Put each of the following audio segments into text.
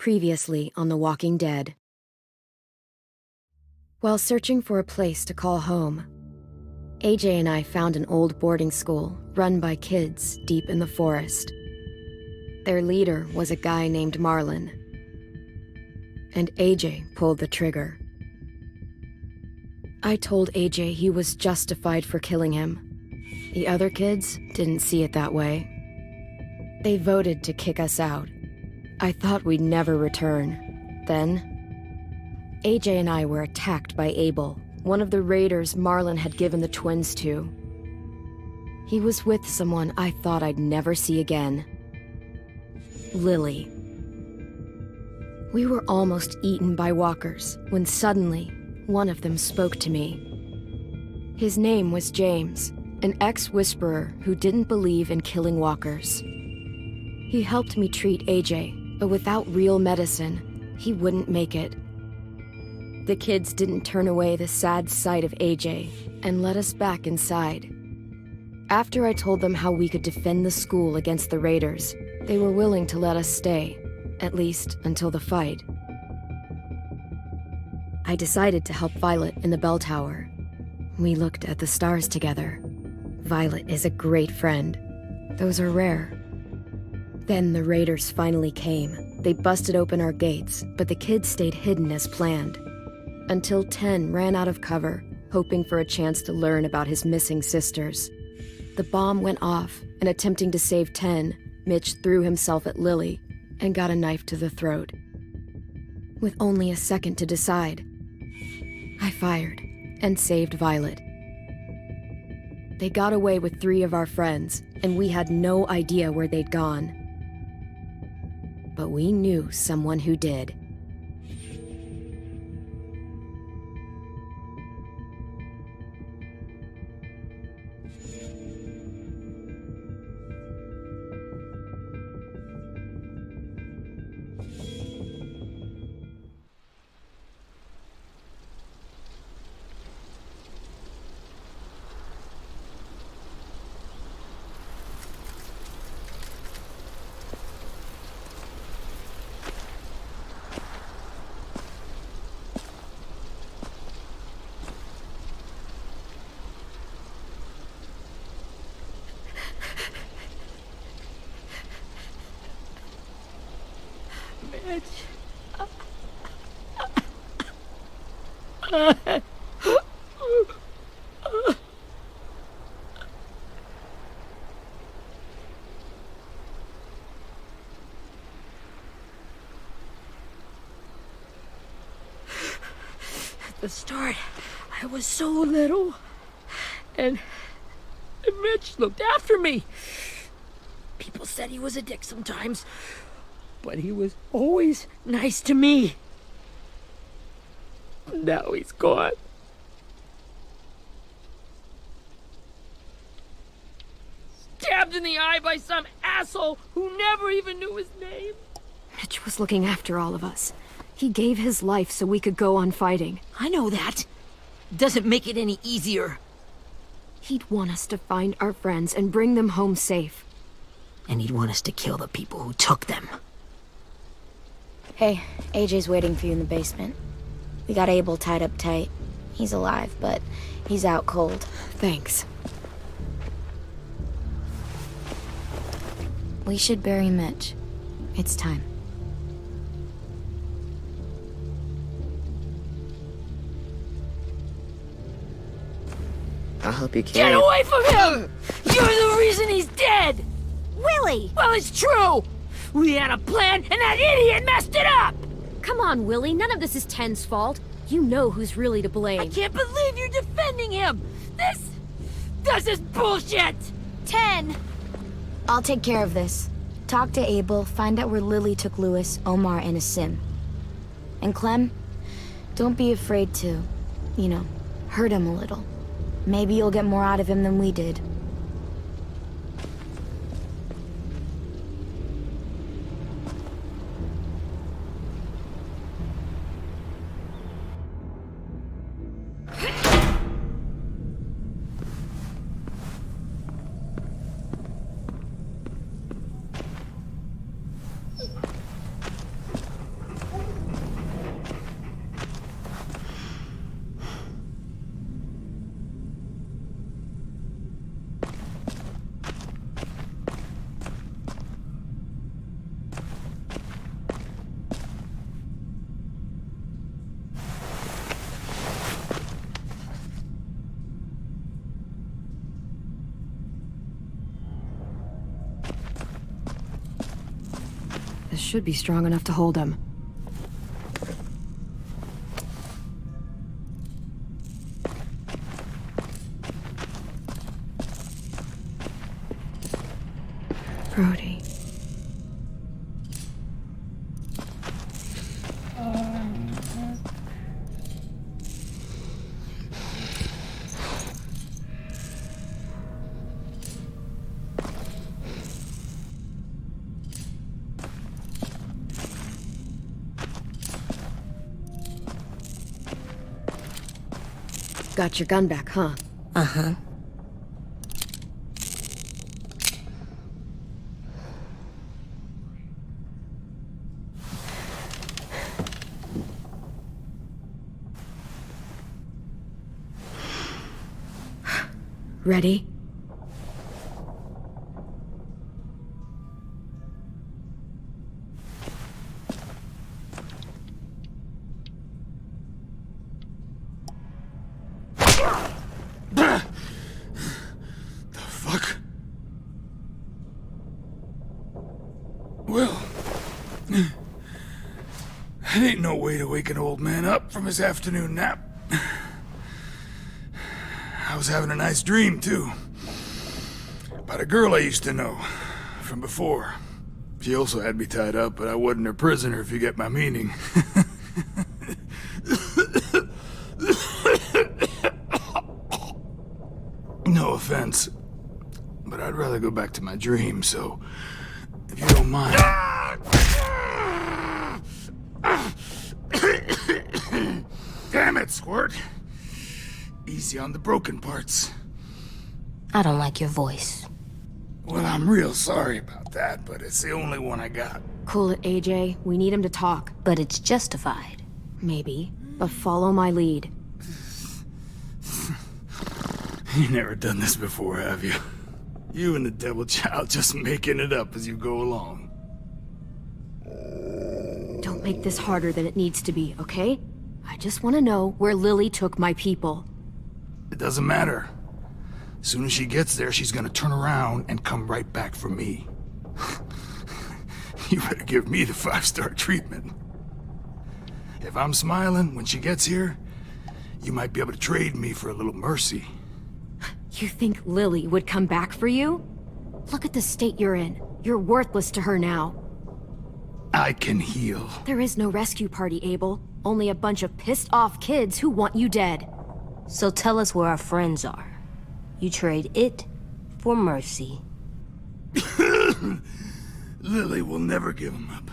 Previously on The Walking Dead. While searching for a place to call home, AJ and I found an old boarding school run by kids deep in the forest. Their leader was a guy named Marlon, and AJ pulled the trigger. I told AJ he was justified for killing him. The other kids didn't see it that way. They voted to kick us out. I thought we'd never return. Then, AJ and I were attacked by Abel, one of the raiders Marlon had given the twins to. He was with someone I thought I'd never see again. Lily. We were almost eaten by walkers when suddenly one of them spoke to me. His name was James, an ex-whisperer who didn't believe in killing walkers. He helped me treat AJ, but without real medicine, he wouldn't make it. The kids didn't turn away the sad sight of AJ and let us back inside. After I told them how we could defend the school against the raiders, they were willing to let us stay, at least until the fight. I decided to help Violet in the bell tower. We looked at the stars together. Violet is a great friend. Those are rare. Then the raiders finally came. They busted open our gates, but the kids stayed hidden as planned. Until 10 ran out of cover, hoping for a chance to learn about his missing sisters. The bomb went off, and attempting to save 10, Mitch threw himself at Lily and got a knife to the throat. With only a second to decide, I fired and saved Violet. They got away with 3 of our friends, and we had no idea where they'd gone. But we knew someone who did. At the start, I was so little, and Mitch looked after me. People said he was a dick sometimes, but he was always nice to me. Now he's gone. Stabbed in the eye by some asshole who never even knew his name. Mitch was looking after all of us. He gave his life so we could go on fighting. I know that. Doesn't make it any easier. He'd want us to find our friends and bring them home safe. And he'd want us to kill the people who took them. Hey, AJ's waiting for you in the basement. We got Abel tied up tight. He's alive, but he's out cold. Thanks. We should bury Mitch. It's time. I'll help you carry Get it. away from him! You're the reason he's dead! Willie! Well, it's true! We had a plan, and that idiot messed it up! Come on, Willie. None of this is Ten's fault. You know who's really to blame. I can't believe you're defending him! This is bullshit! 10! I'll take care of this. Talk to Abel, find out where Lily took Lewis, Omar, and Asim. And Clem, don't be afraid to, hurt him a little. Maybe you'll get more out of him than we did. should be strong enough to hold him. Brody. Got your gun back, huh? Uh-huh. Ready? Well, that ain't no way to wake an old man up from his afternoon nap. I was having a nice dream, too. About a girl I used to know from before. She also had me tied up, but I wasn't her prisoner, if you get my meaning. No offense, but I'd rather go back to my dream, so if you don't mind. Damn it, Squirt. Easy on the broken parts. I don't like your voice. Well, I'm real sorry about that, but it's the only one I got. Cool it, AJ. We need him to talk. But it's justified. Maybe. But follow my lead. You never done this before, have you? You and the devil child just making it up as you go along. Don't make this harder than it needs to be, okay? I just want to know where Lily took my people. It doesn't matter. As soon as she gets there, she's gonna turn around and come right back for me. You better give me the 5-star treatment. If I'm smiling when she gets here, you might be able to trade me for a little mercy. You think Lily would come back for you? Look at the state you're in. You're worthless to her now. I can heal. There is no rescue party, Abel. Only a bunch of pissed-off kids who want you dead. So tell us where our friends are. You trade it for mercy. Lily will never give him up.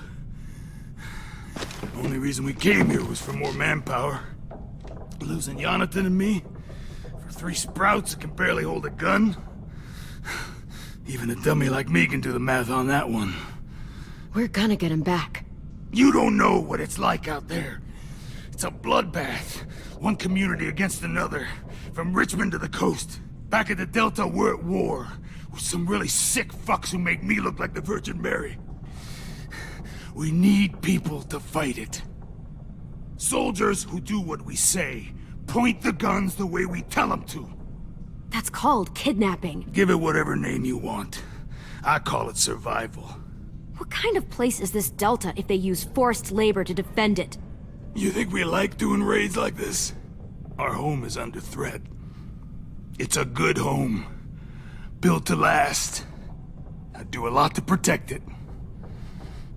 Only reason we came here was for more manpower. Losing Jonathan and me for 3 sprouts that can barely hold a gun. Even a dummy like me can do the math on that one. We're gonna get him back. You don't know what it's like out there. It's a bloodbath. One community against another. From Richmond to the coast. Back at the Delta, we're at war. With some really sick fucks who make me look like the Virgin Mary. We need people to fight it. Soldiers who do what we say. Point the guns the way we tell them to. That's called kidnapping. Give it whatever name you want. I call it survival. What kind of place is this Delta if they use forced labor to defend it? You think we like doing raids like this? Our home is under threat. It's a good home. Built to last. I do a lot to protect it.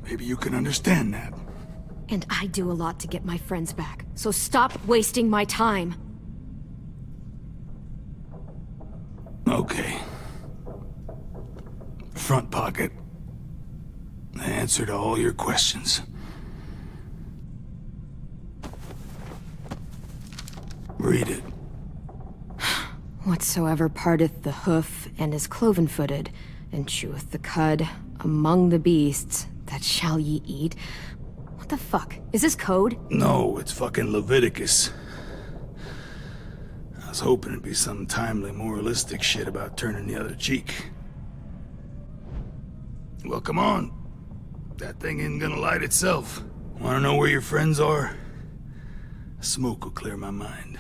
Maybe you can understand that. And I do a lot to get my friends back. So stop wasting my time. Okay. Front pocket. The answer to all your questions. Read it. Whatsoever parteth the hoof and is cloven-footed, and cheweth the cud among the beasts, that shall ye eat. What the fuck? Is this code? No, it's fucking Leviticus. I was hoping it'd be some timely, moralistic shit about turning the other cheek. Well, come on. That thing ain't gonna light itself. Wanna know where your friends are? Smoke will clear my mind.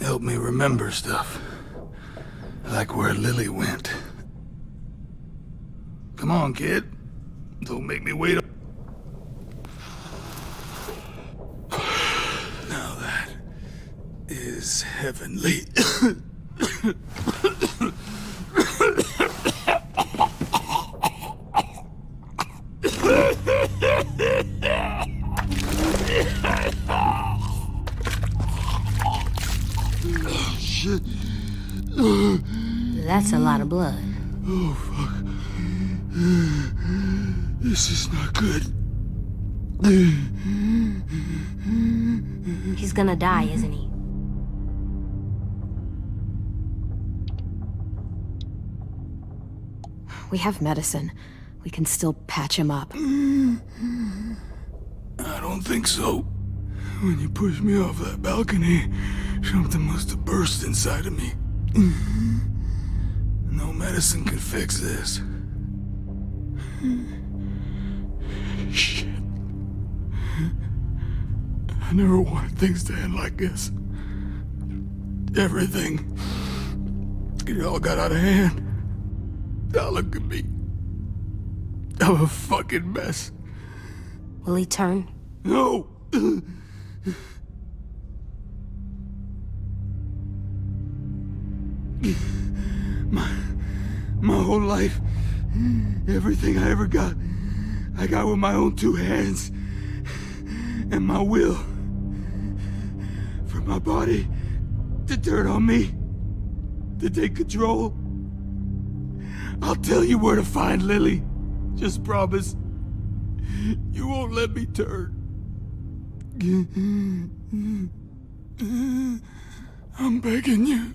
Help me remember stuff. Like where Lily went. Come on, kid. Don't make me wait. Now that is heavenly. Shit. That's a lot of blood. Oh, fuck. This is not good. He's gonna die, isn't he? We have medicine. We can still patch him up. I don't think so. When you pushed me off that balcony, something must have burst inside of me. No medicine can fix this. Shit. I never wanted things to end like this. Everything. It all got out of hand. Now look at me. I'm a fucking mess. Will he turn? No! My whole life, everything I ever got, I got with my own two hands and my will. For my body to turn on me, to take control. I'll tell you where to find Lily. Just promise. You won't let me turn. I'm begging you.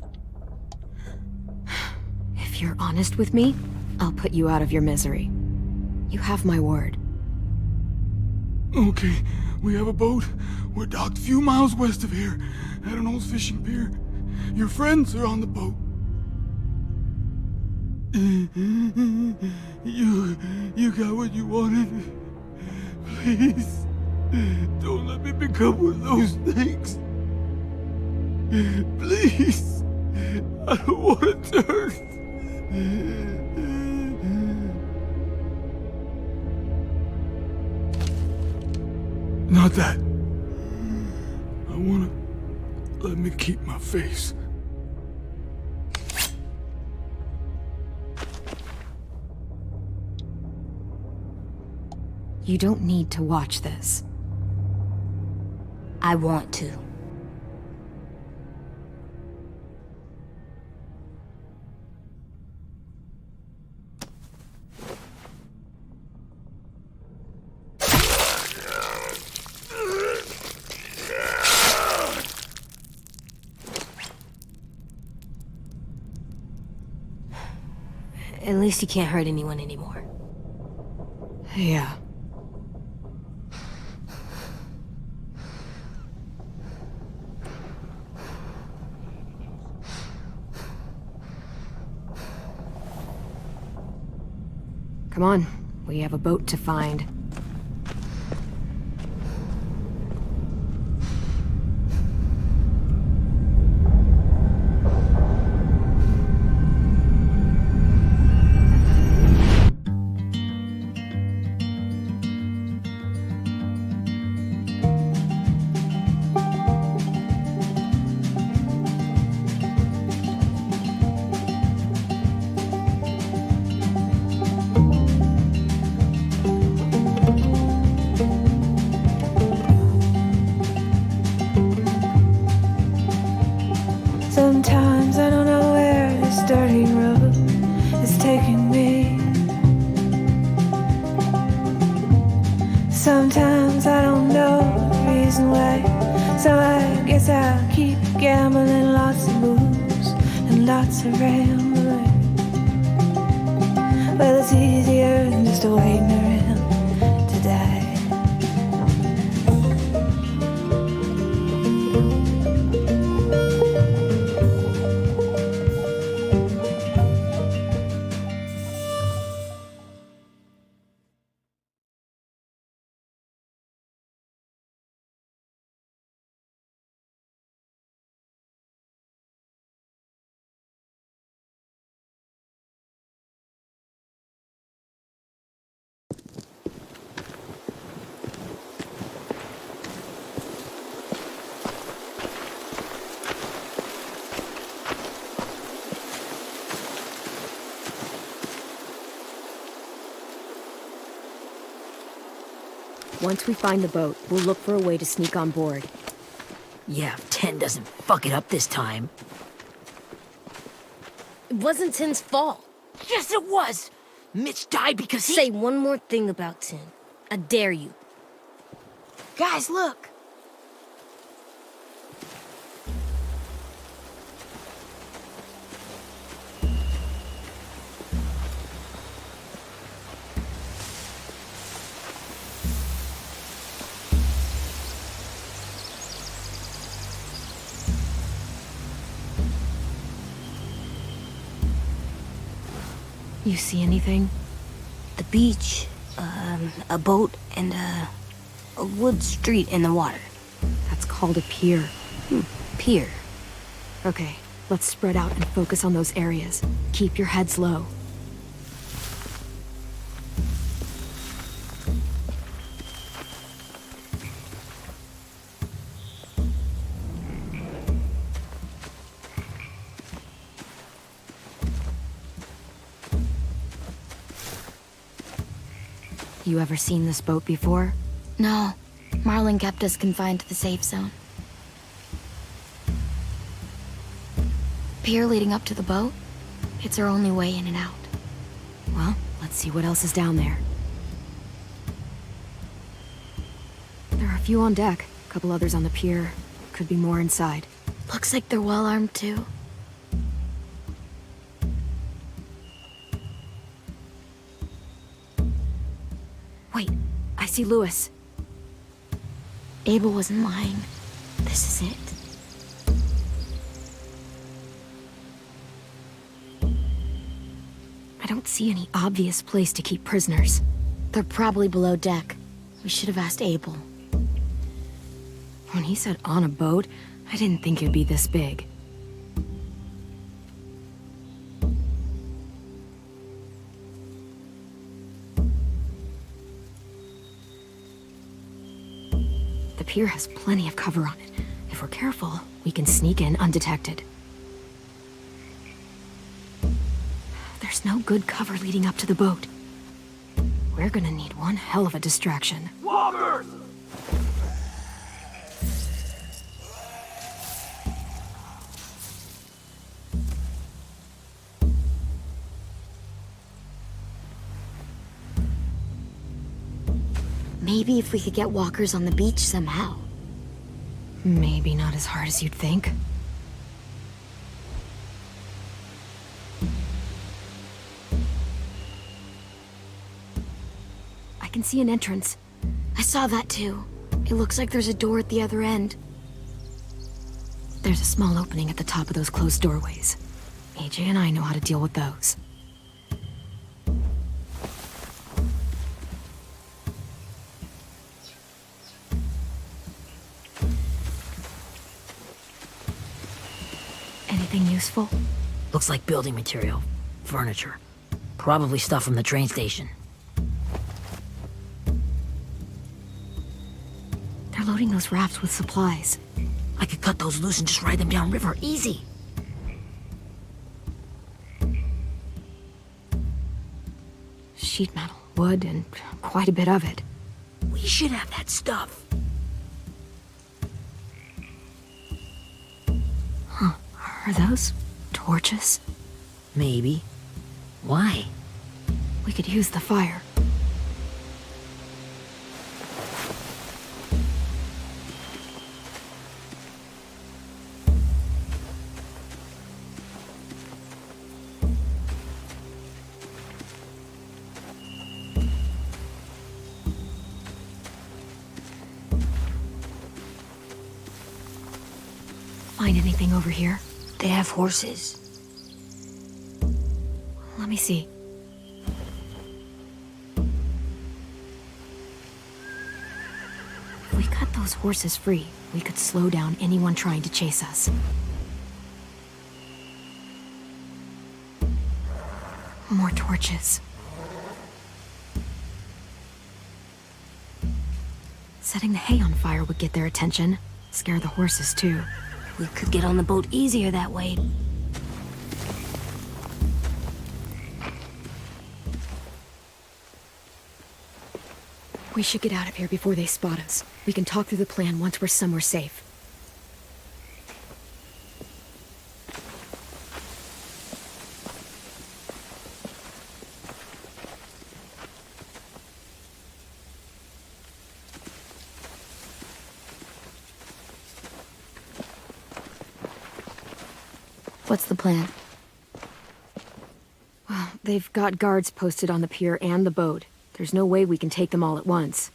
If you're honest with me, I'll put you out of your misery. You have my word. Okay, we have a boat. We're docked a few miles west of here, at an old fishing pier. Your friends are on the boat. You got what you wanted. Please, don't let me become one of those things. Please, I don't want to turn. Not that. I wanna let me keep my face. You don't need to watch this. I want to. At least he can't hurt anyone anymore. Yeah. Come on, we have a boat to find. Sometimes I don't know where this dirty road is taking me. Sometimes I don't know the reason why, so I guess I'll keep gambling. Lots of moves and lots of rambling. Well, it's easier than just waiting around to die. Once we find the boat, we'll look for a way to sneak on board. Yeah, if 10 doesn't fuck it up this time. It wasn't Tin's fault. Yes, it was! Mitch died because he— Say one more thing about Tin. I dare you. Guys, look! You see anything? The beach, a boat, and a wood street in the water. That's called a pier. Pier. Okay, let's spread out and focus on those areas. Keep your heads low. You ever seen this boat before? No, Marlin kept us confined to the safe zone. Pier leading up to the boat? It's our only way in and out. Well, let's see what else is down there. There are a few on deck, a couple others on the pier. Could be more inside. Looks like they're well armed too. Wait, I see Lewis. Abel wasn't lying. This is it. I don't see any obvious place to keep prisoners. They're probably below deck. We should have asked Abel. When he said on a boat, I didn't think it'd be this big. The pier has plenty of cover on it. If we're careful, we can sneak in undetected. There's no good cover leading up to the boat. We're gonna need one hell of a distraction. Walkers! Maybe if we could get walkers on the beach somehow. Maybe not as hard as you'd think. I can see an entrance. I saw that too. It looks like there's a door at the other end. There's a small opening at the top of those closed doorways. AJ and I know how to deal with those. Anything useful? Looks like building material. Furniture. Probably stuff from the train station. They're loading those rafts with supplies. I could cut those loose and just ride them downriver. Easy. Sheet metal, wood, and quite a bit of it. We should have that stuff. Are those torches? Maybe. Why? We could use the fire. Find anything over here? They have horses. Let me see. If we cut those horses free, we could slow down anyone trying to chase us. More torches. Setting the hay on fire would get their attention. Scare the horses, too. We could get on the boat easier that way. We should get out of here before they spot us. We can talk through the plan once we're somewhere safe. What's the plan? Well, they've got guards posted on the pier and the boat. There's no way we can take them all at once.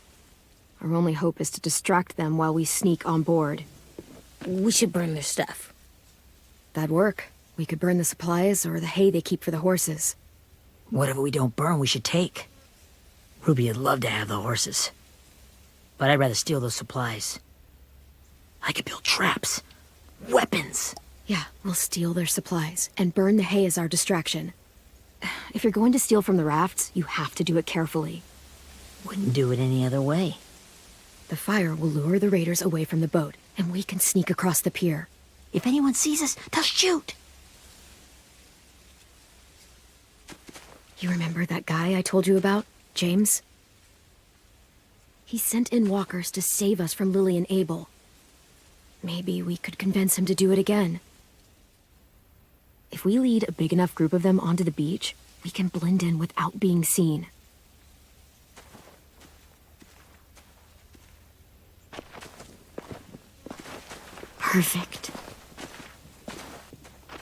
Our only hope is to distract them while we sneak on board. We should burn their stuff. That'd work. We could burn the supplies or the hay they keep for the horses. Whatever we don't burn, we should take. Ruby would love to have the horses. But I'd rather steal those supplies. I could build traps. Weapons. Yeah, we'll steal their supplies and burn the hay as our distraction. If you're going to steal from the rafts, you have to do it carefully. Wouldn't do it any other way. The fire will lure the raiders away from the boat, and we can sneak across the pier. If anyone sees us, they'll shoot. You remember that guy I told you about, James? He sent in walkers to save us from Lily and Abel. Maybe we could convince him to do it again. If we lead a big enough group of them onto the beach, we can blend in without being seen. Perfect.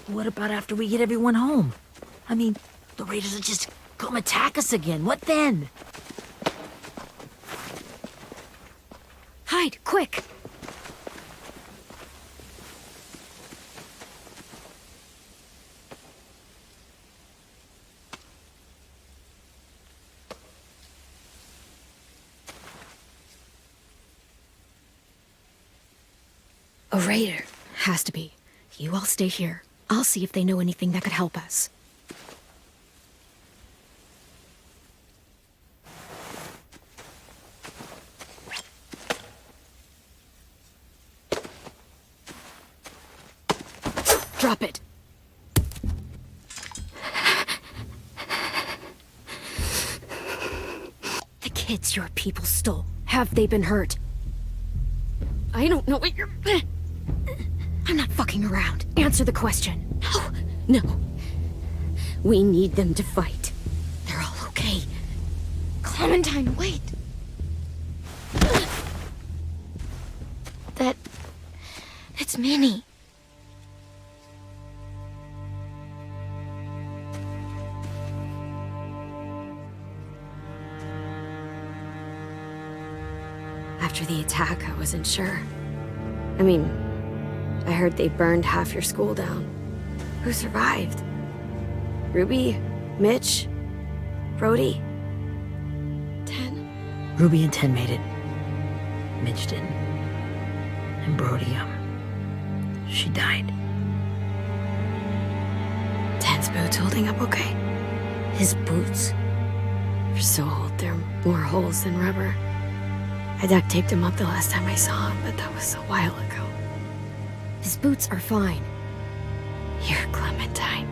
What about after we get everyone home? I mean, the raiders will just come attack us again. What then? Hide, quick! A raider. Has to be. You all stay here. I'll see if they know anything that could help us. Drop it. The kids your people stole. Have they been hurt? I don't know what you're... I'm not fucking around. Answer the question. No. We need them to fight. They're all okay. Clementine, wait. It's Minnie. After the attack, I wasn't sure. I mean, I heard they burned half your school down. Who survived? Ruby? Mitch? Brody? 10? Ruby and 10 made it. Mitch didn't. And Brody, she died. 10's boots holding up okay? His boots? They're so old, there are more holes than rubber. I duct taped him up the last time I saw him, but that was a while ago. His boots are fine. You're Clementine.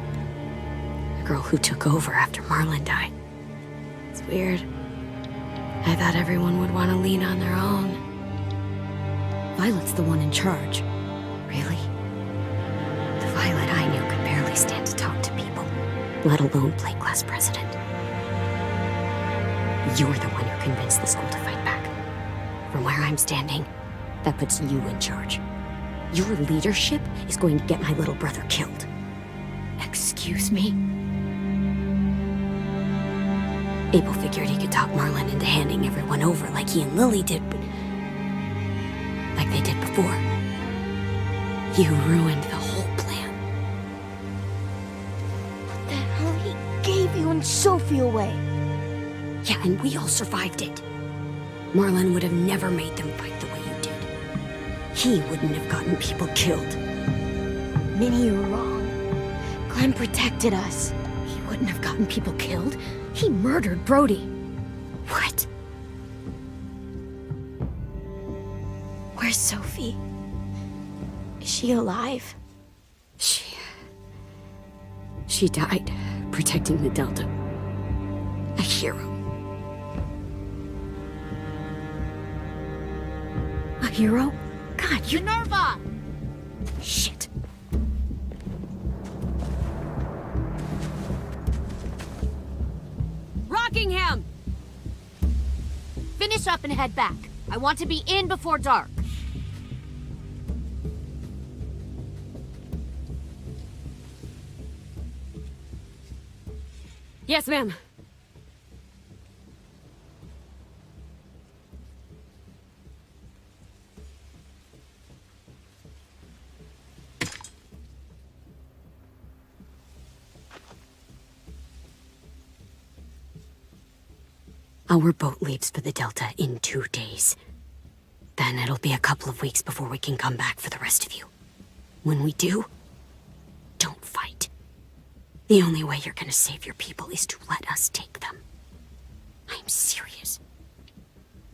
The girl who took over after Marlon died. It's weird. I thought everyone would want to lean on their own. Violet's the one in charge. Really? The Violet I knew could barely stand to talk to people, let alone play class president. You're the one who convinced the school to fight back. From where I'm standing, that puts you in charge. Your leadership is going to get my little brother killed. Excuse me? Abel figured he could talk Marlon into handing everyone over like he and Lily did, but... like they did before. You ruined the whole plan. What the hell? He gave you and Sophie away. Yeah, and we all survived it. Marlon would have never made them fight the way you did. He wouldn't have gotten people killed. Minnie, you're wrong. Clem protected us. He wouldn't have gotten people killed. He murdered Brody. What? Where's Sophie? Is she alive? She died protecting the Delta. A hero. hero? God, you... Minerva! Shit. Rockingham! Finish up and head back. I want to be in before dark. Yes, ma'am. Our boat leaves for the Delta in 2 days. Then it'll be a couple of weeks before we can come back for the rest of you. When we do, don't fight. The only way you're gonna save your people is to let us take them. I'm serious.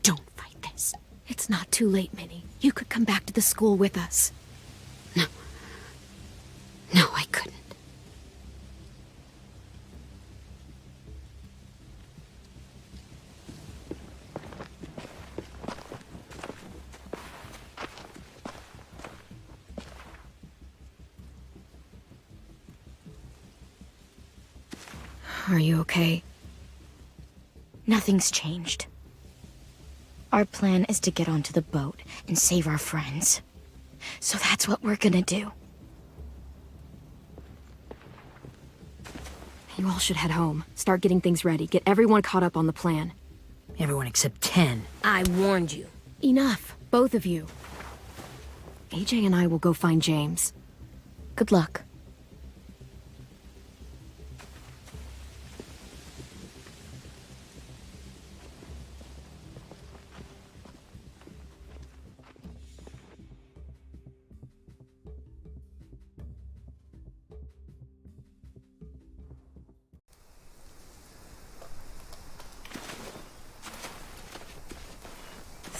Don't fight this. It's not too late, Minnie. You could come back to the school with us. No. No, I couldn't. Are you okay? Nothing's changed. Our plan is to get onto the boat and save our friends. So that's what we're gonna do. You all should head home. Start getting things ready. Get everyone caught up on the plan. Everyone except 10. I warned you. Enough, both of you. AJ and I will go find James. Good luck.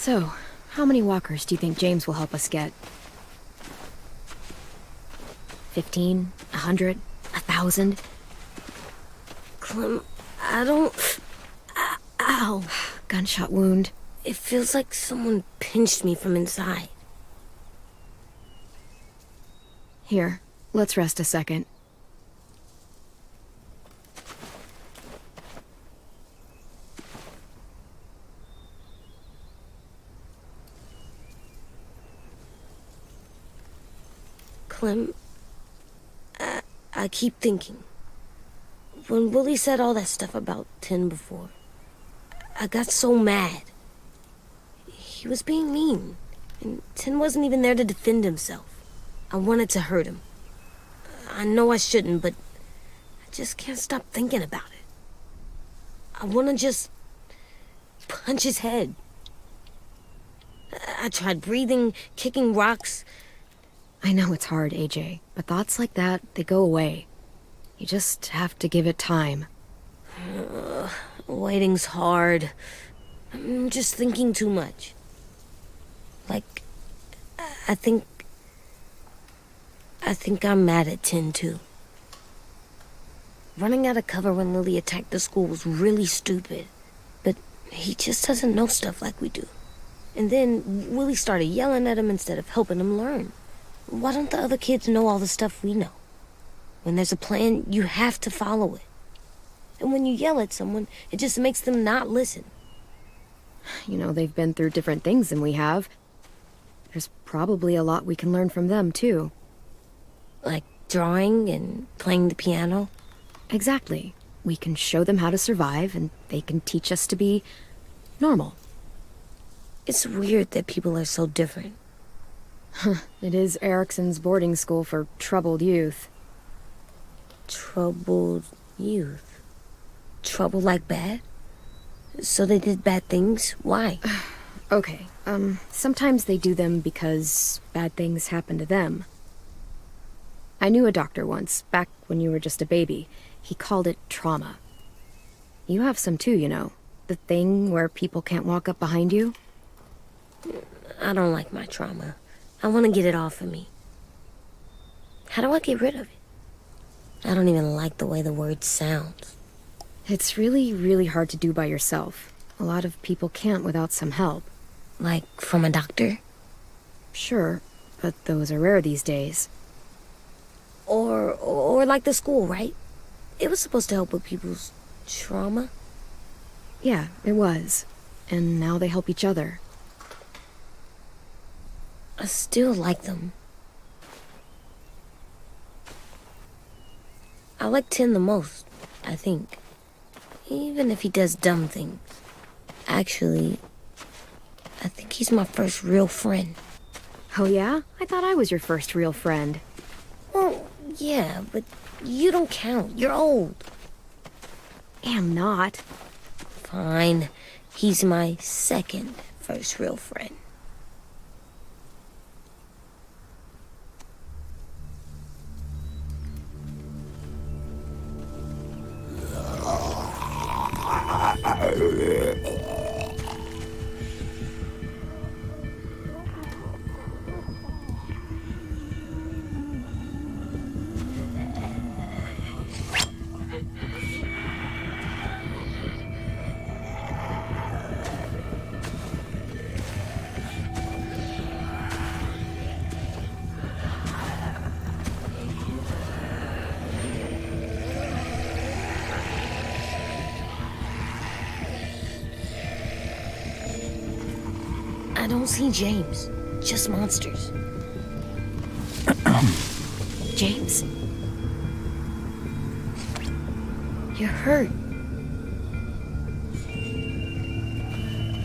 So, how many walkers do you think James will help us get? 15? 100? 1,000? Clem, I don't... Ow. Gunshot wound. It feels like someone pinched me from inside. Here, let's rest a second. Clem, I keep thinking. When Willie said all that stuff about 10 before, I got so mad. He was being mean, and 10 wasn't even there to defend himself. I wanted to hurt him. I know I shouldn't, but I just can't stop thinking about it. I want to just punch his head. I tried breathing, kicking rocks. I know it's hard, AJ, but thoughts like that, they go away. You just have to give it time. Waiting's hard. I'm just thinking too much. Like, I think I'm mad at 10 too. Running out of cover when Lily attacked the school was really stupid. But he just doesn't know stuff like we do. And then Willie started yelling at him instead of helping him learn. Why don't the other kids know all the stuff we know? When there's a plan, you have to follow it. And when you yell at someone, it just makes them not listen. You know, they've been through different things than we have. There's probably a lot we can learn from them, too. Like drawing and playing the piano? Exactly. We can show them how to survive, and they can teach us to be normal. It's weird that people are so different. It is Erickson's boarding school for troubled youth. Troubled youth? Trouble like bad? So they did bad things? Why? Okay, sometimes they do them because bad things happen to them. I knew a doctor once, back when you were just a baby. He called it trauma. You have some too, you know. The thing where people can't walk up behind you. I don't like my trauma. I want to get it off of me. How do I get rid of it? I don't even like the way the word sounds. It's really, really hard to do by yourself. A lot of people can't without some help. Like from a doctor? Sure, but those are rare these days. Or like the school, right? It was supposed to help with people's trauma. Yeah, it was. And now they help each other. I still like them. I like Tin the most, I think. Even if he does dumb things. Actually, I think he's my first real friend. Oh yeah? I thought I was your first real friend. Well, yeah, but you don't count. You're old. Am not. Fine. He's my second first real friend. I don't see James, just monsters. James? You're hurt.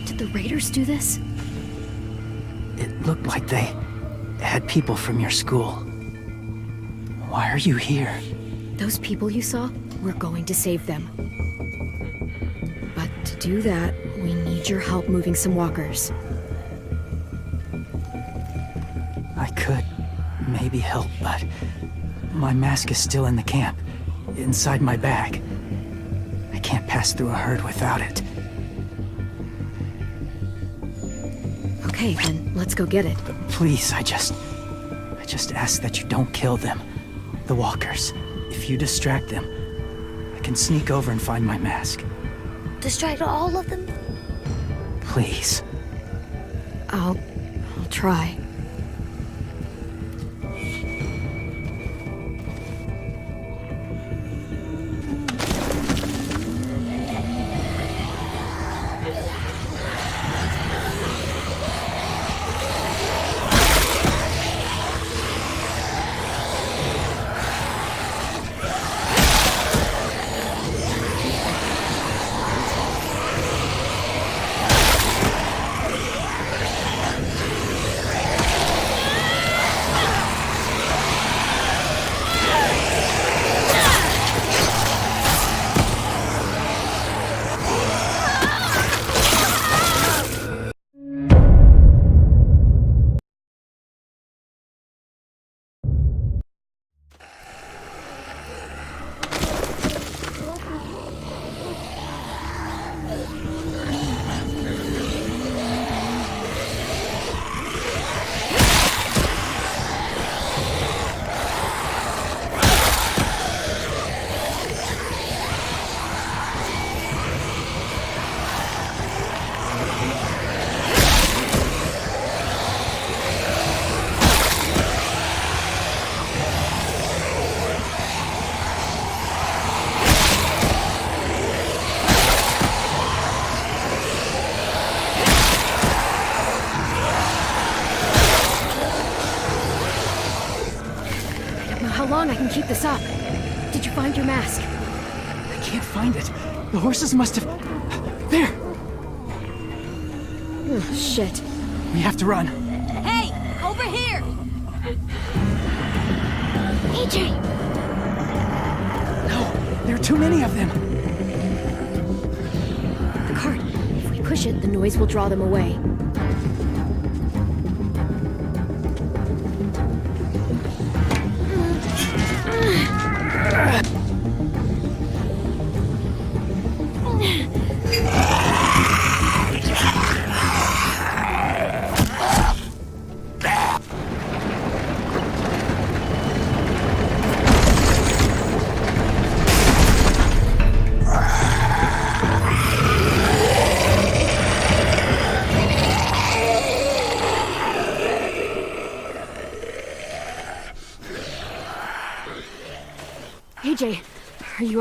Did the Raiders do this? It looked like they had people from your school. Why are you here? Those people you saw, we're going to save them. But to do that, we need your help moving some walkers. I could maybe help, but my mask is still in the camp, inside my bag. I can't pass through a herd without it. Okay, then let's go get it. Please, I just ask that you don't kill them. The walkers. If you distract them, I can sneak over and find my mask. Distract all of them? Please. I'll try. I can keep this up. Did you find your mask? I can't find it. The horses must have... There! Oh, shit. We have to run. Hey! Over here! AJ! No, there are too many of them. The cart. If we push it, the noise will draw them away.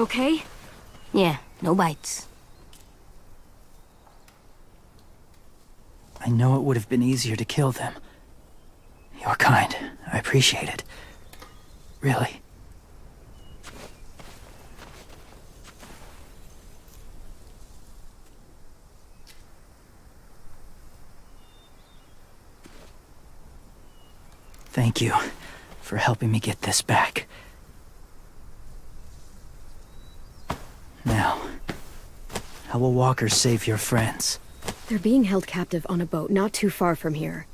okay? Yeah, no bites. I know it would have been easier to kill them. You're kind. I appreciate it. Really. Thank you for helping me get this back. Now, how will walkers save your friends? They're being held captive on a boat not too far from here.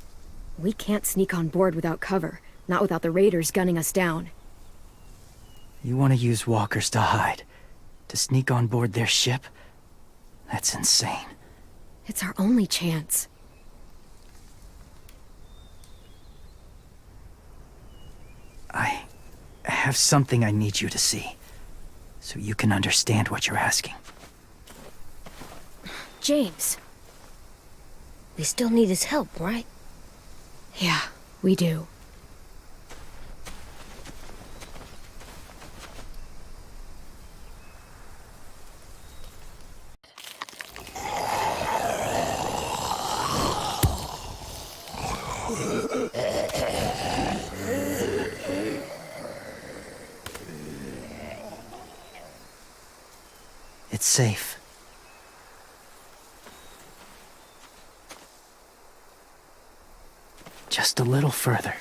We can't sneak on board without cover, not without the raiders gunning us down. You want to use walkers to hide? To sneak on board their ship? That's insane. It's our only chance. I have something I need you to see, so you can understand what you're asking. James. We still need his help, right? Yeah, we do. It's safe. Just a little further.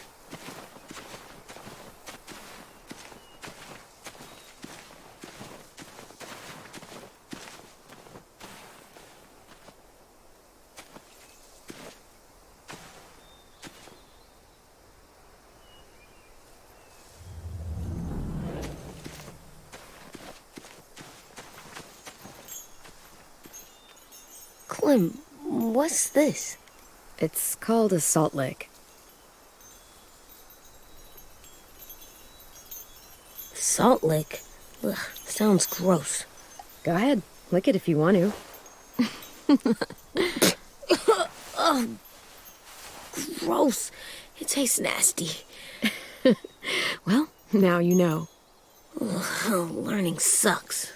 Clem, what's this? It's called a salt lick. Salt lick? Ugh, sounds gross. Go ahead, lick it if you want to. Ugh, gross. It tastes nasty. Well, now you know. Ugh, learning sucks.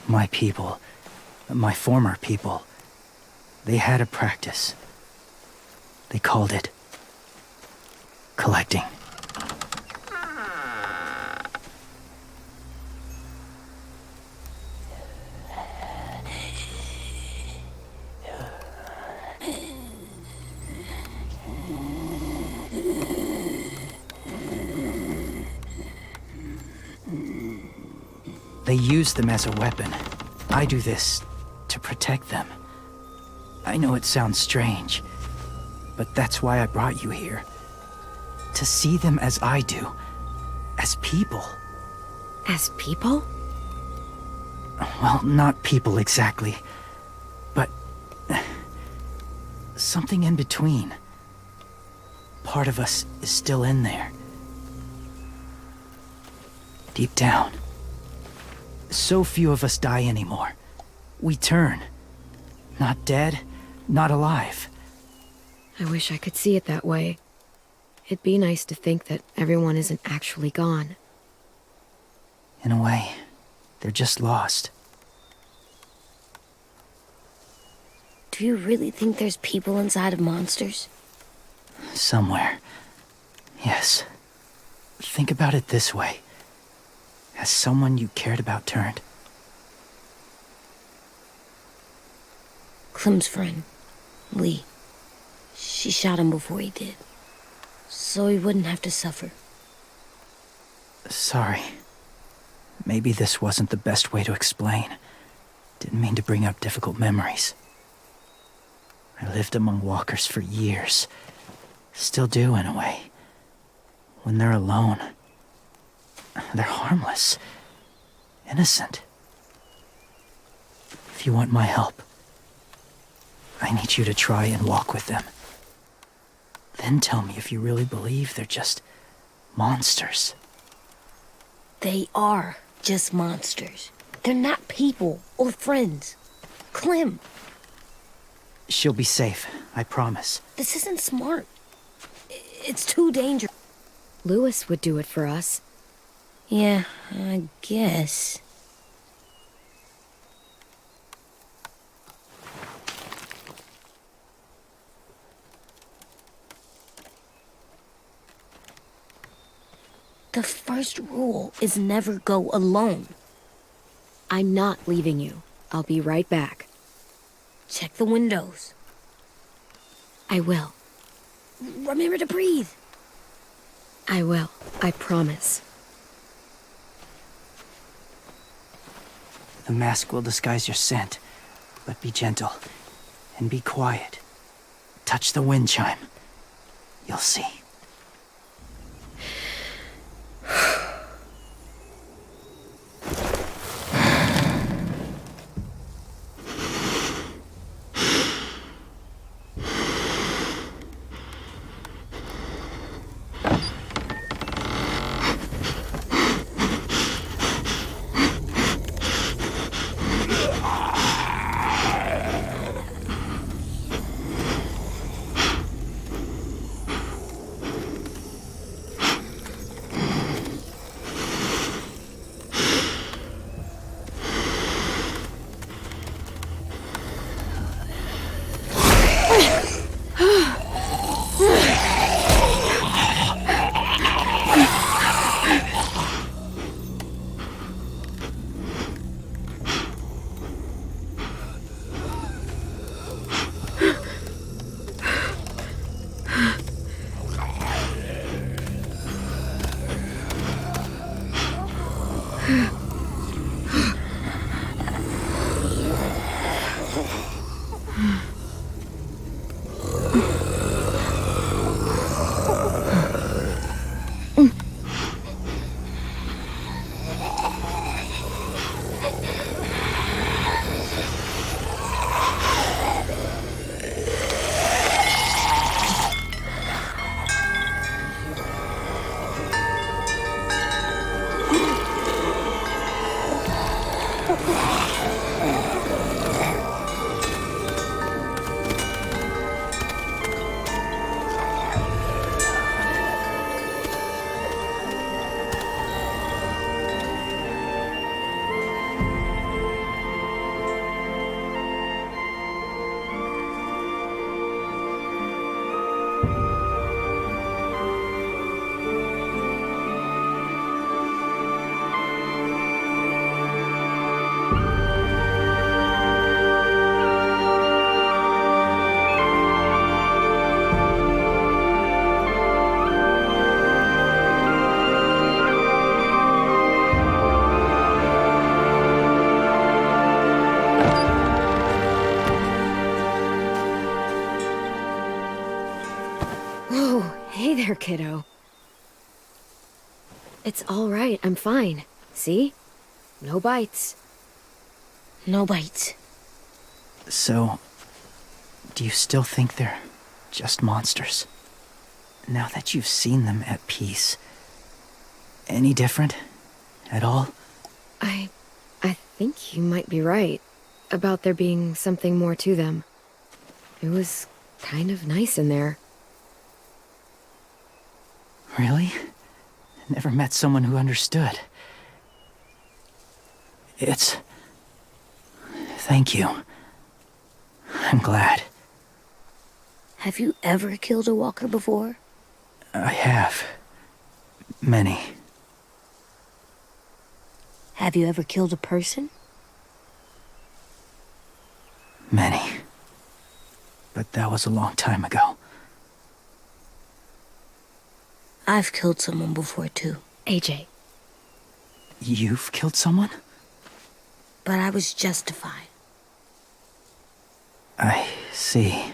My people, my former people, they had a practice. They called it collecting. They use them as a weapon. I do this to protect them. I know it sounds strange, but that's why I brought you here. To see them as I do, as people. As people? Well, not people exactly, but something in between. Part of us is still in there. Deep down. So few of us die anymore. We turn. Not dead, not alive. I wish I could see it that way. It'd be nice to think that everyone isn't actually gone. In a way, they're just lost. Do you really think there's people inside of monsters? Somewhere. Yes. Think about it this way. Has someone you cared about turned? Clem's friend, Lee. She shot him before he did. So he wouldn't have to suffer. Sorry. Maybe this wasn't the best way to explain. Didn't mean to bring up difficult memories. I lived among walkers for years. Still do, in a way. When they're alone, they're harmless. Innocent. If you want my help, I need you to try and walk with them. Then tell me if you really believe they're just monsters. They are just monsters. They're not people or friends. Clem, She'll be safe, I promise. this isn't smart. It's too dangerous. Lewis would do it for us. Yeah, I guess. The first rule is never go alone. I'm not leaving you. I'll be right back. Check the windows. I will. Remember to breathe. I will. I promise. The mask will disguise your scent, but be gentle and be quiet. Touch the wind chime. You'll see. Hey there, kiddo. It's all right. I'm fine. See? No bites. No bites. So, do you still think they're just monsters? Now that you've seen them at peace, any different at all? I think you might be right about there being something more to them. It was kind of nice in there. Really? Never met someone who understood. Thank you. I'm glad. Have you ever killed a walker before? I have. Many. Have you ever killed a person? Many. But that was a long time ago. I've killed someone before, too. AJ. You've killed someone? But I was justified. I see.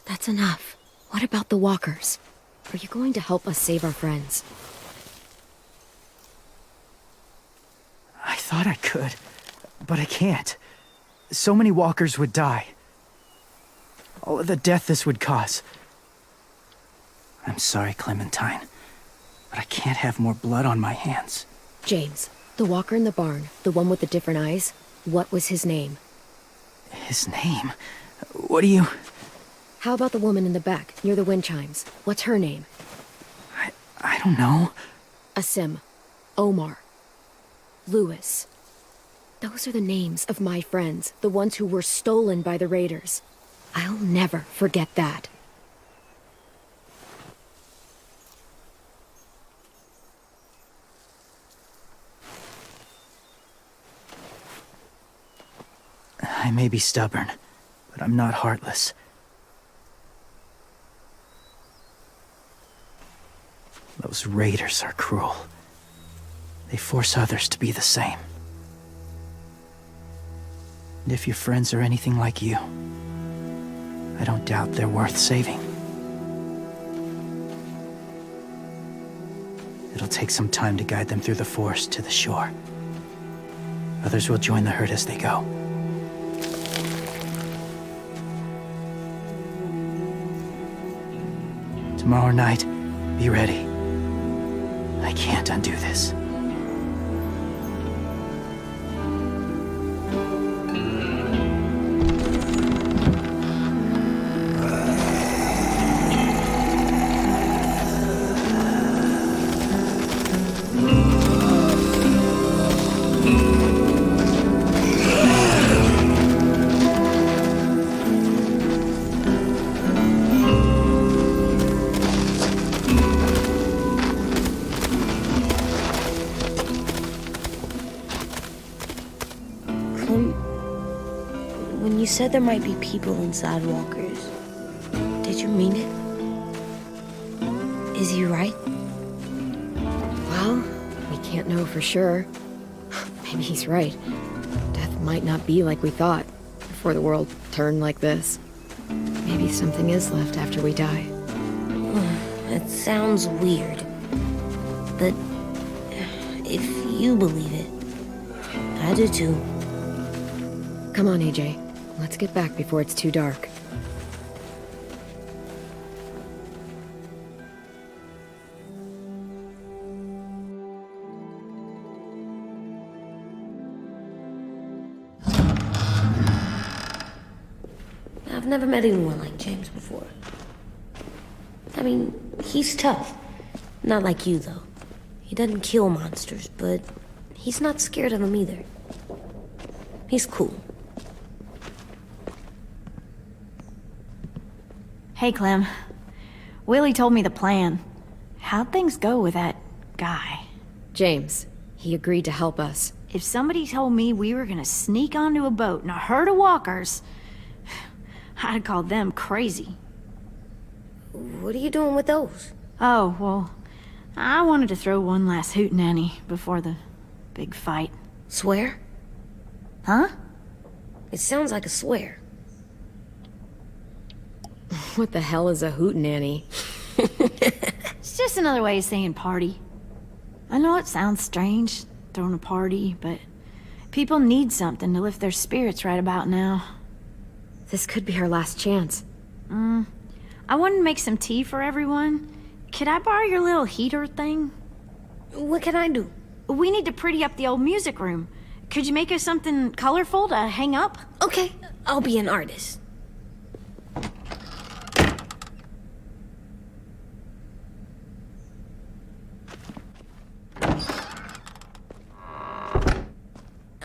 That's enough. What about the walkers? Are you going to help us save our friends? I thought I could, but I can't. So many walkers would die. All of the death this would cause. I'm sorry, Clementine, but I can't have more blood on my hands. James, the walker in the barn, the one with the different eyes, What was his name? His name? What do you... How about the woman in the back, near the wind chimes? What's her name? I don't know. Asim. Omar. Lewis. Those are the names of my friends, the ones who were stolen by the raiders. I'll never forget that. I may be stubborn, but I'm not heartless. Those raiders are cruel. They force others to be the same. And if your friends are anything like you, I don't doubt they're worth saving. It'll take some time to guide them through the forest to the shore. Others will join the herd as they go. Tomorrow night, be ready. I can't undo this. When you said there might be people inside walkers, did you mean it? Is he right? Well, we can't know for sure. Maybe he's right. Death might not be like we thought, before the world turned like this. Maybe something is left after we die. It sounds weird, but if you believe it, I do too. Come on, AJ. Let's get back before it's too dark. I've never met anyone like James before. I mean, he's tough. Not like you, though. He doesn't kill monsters, but he's not scared of them either. He's cool. Hey, Clem. Willie told me the plan. How'd things go with that guy? James. He agreed to help us. If somebody told me we were gonna sneak onto a boat in a herd of walkers, I'd call them crazy. What are you doing with those? Oh, well, I wanted to throw one last hootenanny before the big fight. Swear? Huh? It sounds like a swear. What the hell is a hootenanny? It's just another way of saying party. I know it sounds strange, throwing a party, but people need something to lift their spirits right about now. This could be our last chance. I wanted to make some tea for everyone. Could I borrow your little heater thing? What can I do? We need to pretty up the old music room. Could you make us something colorful to hang up? Okay, I'll be an artist.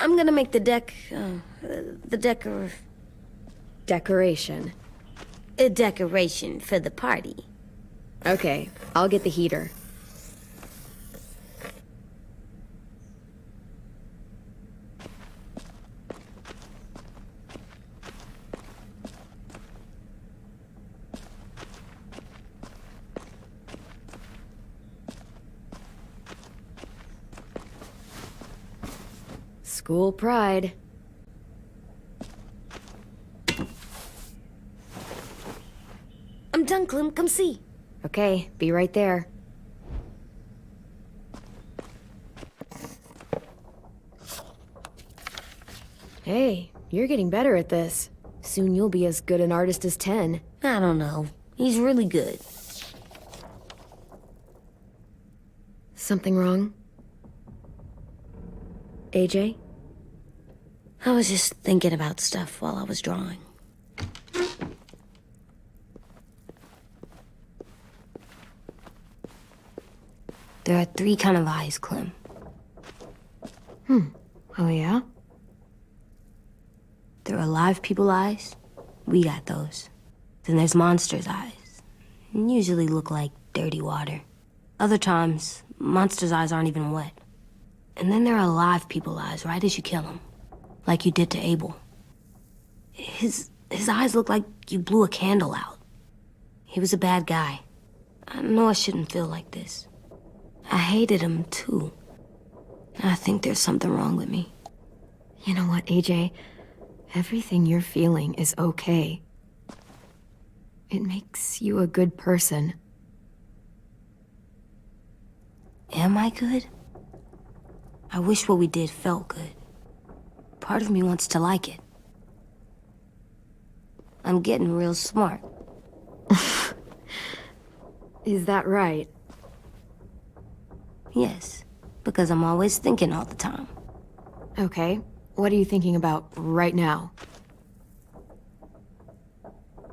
I'm gonna make the Decoration. a decoration for the party. Okay, I'll get the heater. School pride. I'm done, Clem. Come see. Okay, be right there. Hey, you're getting better at this. Soon you'll be as good an artist as 10. I don't know. He's really good. Something wrong? AJ? I was just thinking about stuff while I was drawing. There are 3 kind of eyes, Clem. Oh, yeah? There are live people eyes. We got those. Then there's monsters' eyes. Usually look like dirty water. Other times, monsters' eyes aren't even wet. And then there are live people eyes right as you kill them. Like you did to Abel. His eyes look like you blew a candle out. He was a bad guy. I know I shouldn't feel like this. I hated him, too. I think there's something wrong with me. You know what, AJ? Everything you're feeling is okay. It makes you a good person. Am I good? I wish what we did felt good. Part of me wants to like it. I'm getting real smart. Is that right? Yes, because I'm always thinking all the time. Okay. What are you thinking about right now?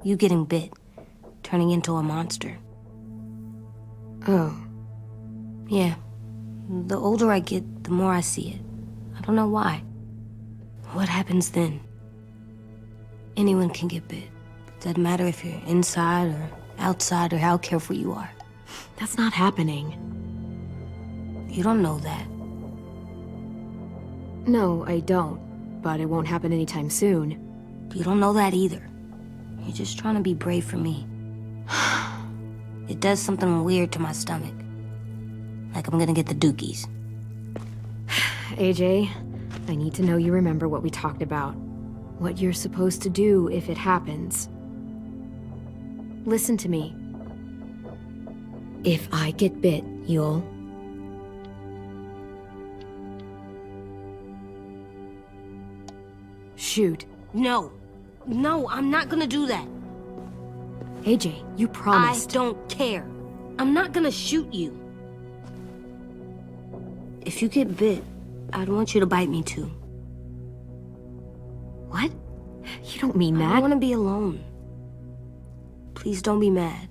You getting bit, turning into a monster. Oh. Yeah. The older I get, the more I see it. I don't know why. What happens then? Anyone can get bit. Doesn't matter if you're inside or outside or how careful you are. That's not happening. You don't know that. No, I don't. But it won't happen anytime soon. You don't know that either. You're just trying to be brave for me. It does something weird to my stomach. Like I'm gonna get the dookies. AJ, I need to know you remember what we talked about. What you're supposed to do if it happens. Listen to me. If I get bit, you'll... shoot. No. No, I'm not gonna do that. AJ, you promised. I don't care. I'm not gonna shoot you. If you get bit, I'd want you to bite me too. What? You don't mean that. I want to be alone. Please don't be mad.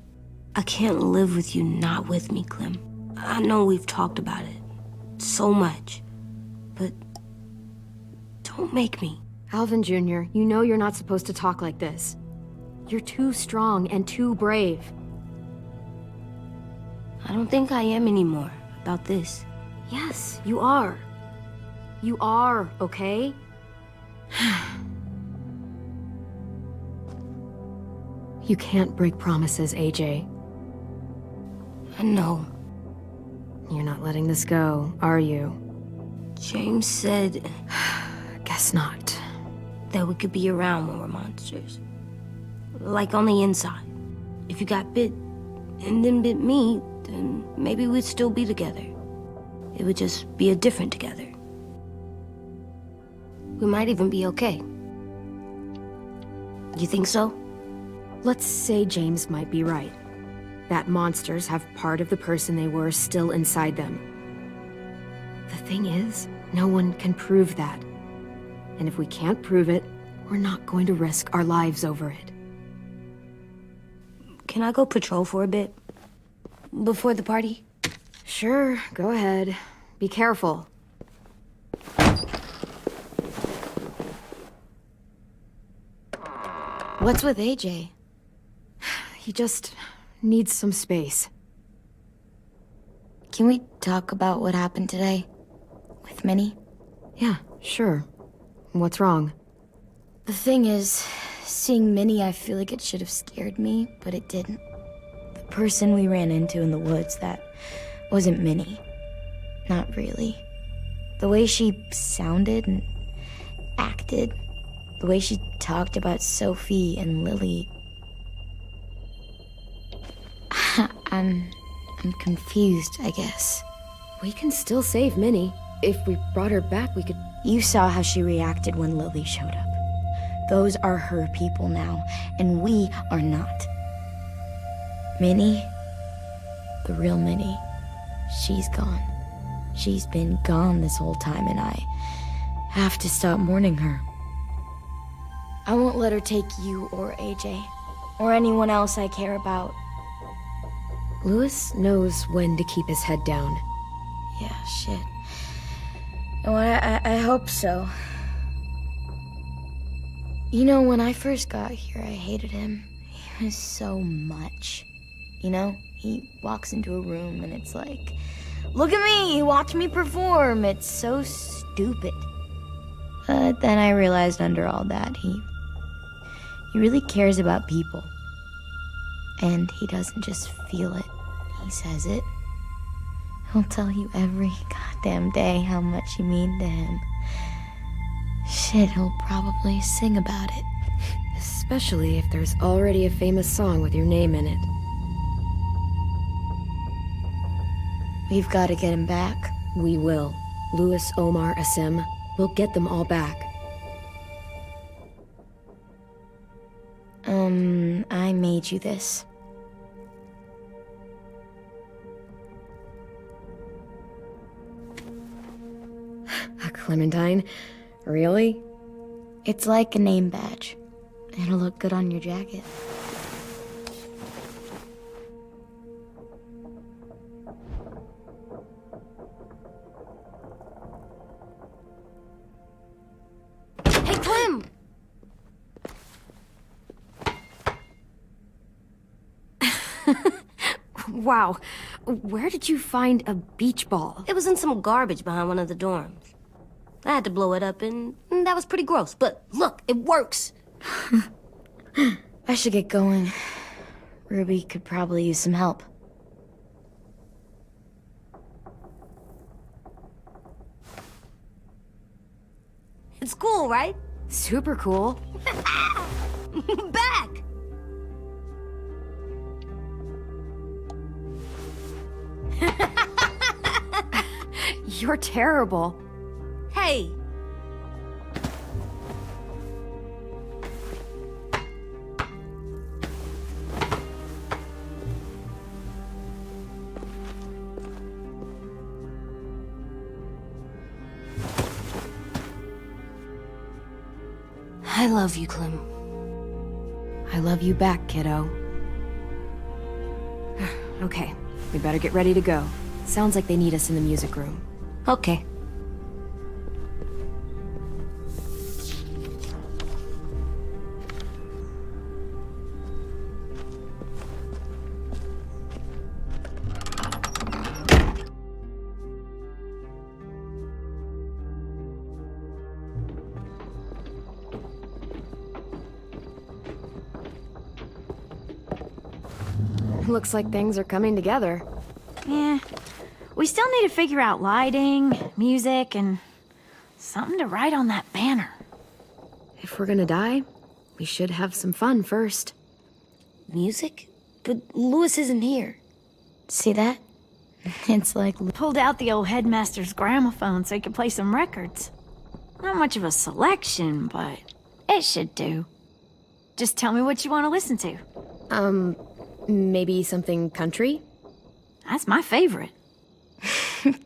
I can't live with you not with me, Clem. I know we've talked about it so much, but don't make me. Alvin Jr., you know you're not supposed to talk like this. You're too strong and too brave. I don't think I am anymore about this. Yes, you are. You are, okay? You can't break promises, AJ. I know. You're not letting this go, are you? James said... Guess not. That we could be around when we're monsters. Like on the inside. If you got bit and then bit me, then maybe we'd still be together. It would just be a different together. We might even be okay. You think so? Let's say James might be right. That monsters have part of the person they were still inside them. The thing is, no one can prove that. And if we can't prove it, we're not going to risk our lives over it. Can I go patrol for a bit? Before the party? Sure, go ahead. Be careful. What's with AJ? He just needs some space. Can we talk about what happened today? With Minnie? Yeah, sure. What's wrong? The thing is, seeing Minnie, I feel like it should have scared me, but it didn't. The person we ran into in the woods, that wasn't Minnie. Not really. The way she sounded and acted, the way she talked about Sophie and Lily. I'm confused, I guess. We can still save Minnie. If we brought her back, we could... You saw how she reacted when Lily showed up. Those are her people now, and we are not. Minnie, the real Minnie, she's gone. She's been gone this whole time, and I have to stop mourning her. I won't let her take you or AJ, or anyone else I care about. Louis knows when to keep his head down. Yeah, shit. Oh, I hope so. You know, when I first got here, I hated him. He was so much. You know, he walks into a room and it's like, look at me, watch me perform. It's so stupid. But then I realized under all that, he really cares about people. And he doesn't just feel it, he says it. He'll tell you every goddamn day how much you mean to him. Shit, he'll probably sing about it. Especially if there's already a famous song with your name in it. We've got to get him back. We will. Louis, Omar, Asim. We'll get them all back. I made you this. A Clementine? Really? It's like a name badge. It'll look good on your jacket. Hey, Clem! Wow. Where did you find a beach ball? It was in some garbage behind one of the dorms. I had to blow it up, and that was pretty gross. But look, it works. I should get going. Ruby could probably use some help. It's cool, right? Super cool. Back! You're terrible. Hey! I love you, Clem. I love you back, kiddo. Okay, we better get ready to go. Sounds like they need us in the music room. Okay. Looks like things are coming together. Yeah. We still need to figure out lighting, music, and something to write on that banner. If we're gonna die, we should have some fun first. Music? But Louis isn't here. See that? It's like... Pulled out the old headmaster's gramophone so he could play some records. Not much of a selection, but it should do. Just tell me what you want to listen to. Maybe something country? That's my favorite.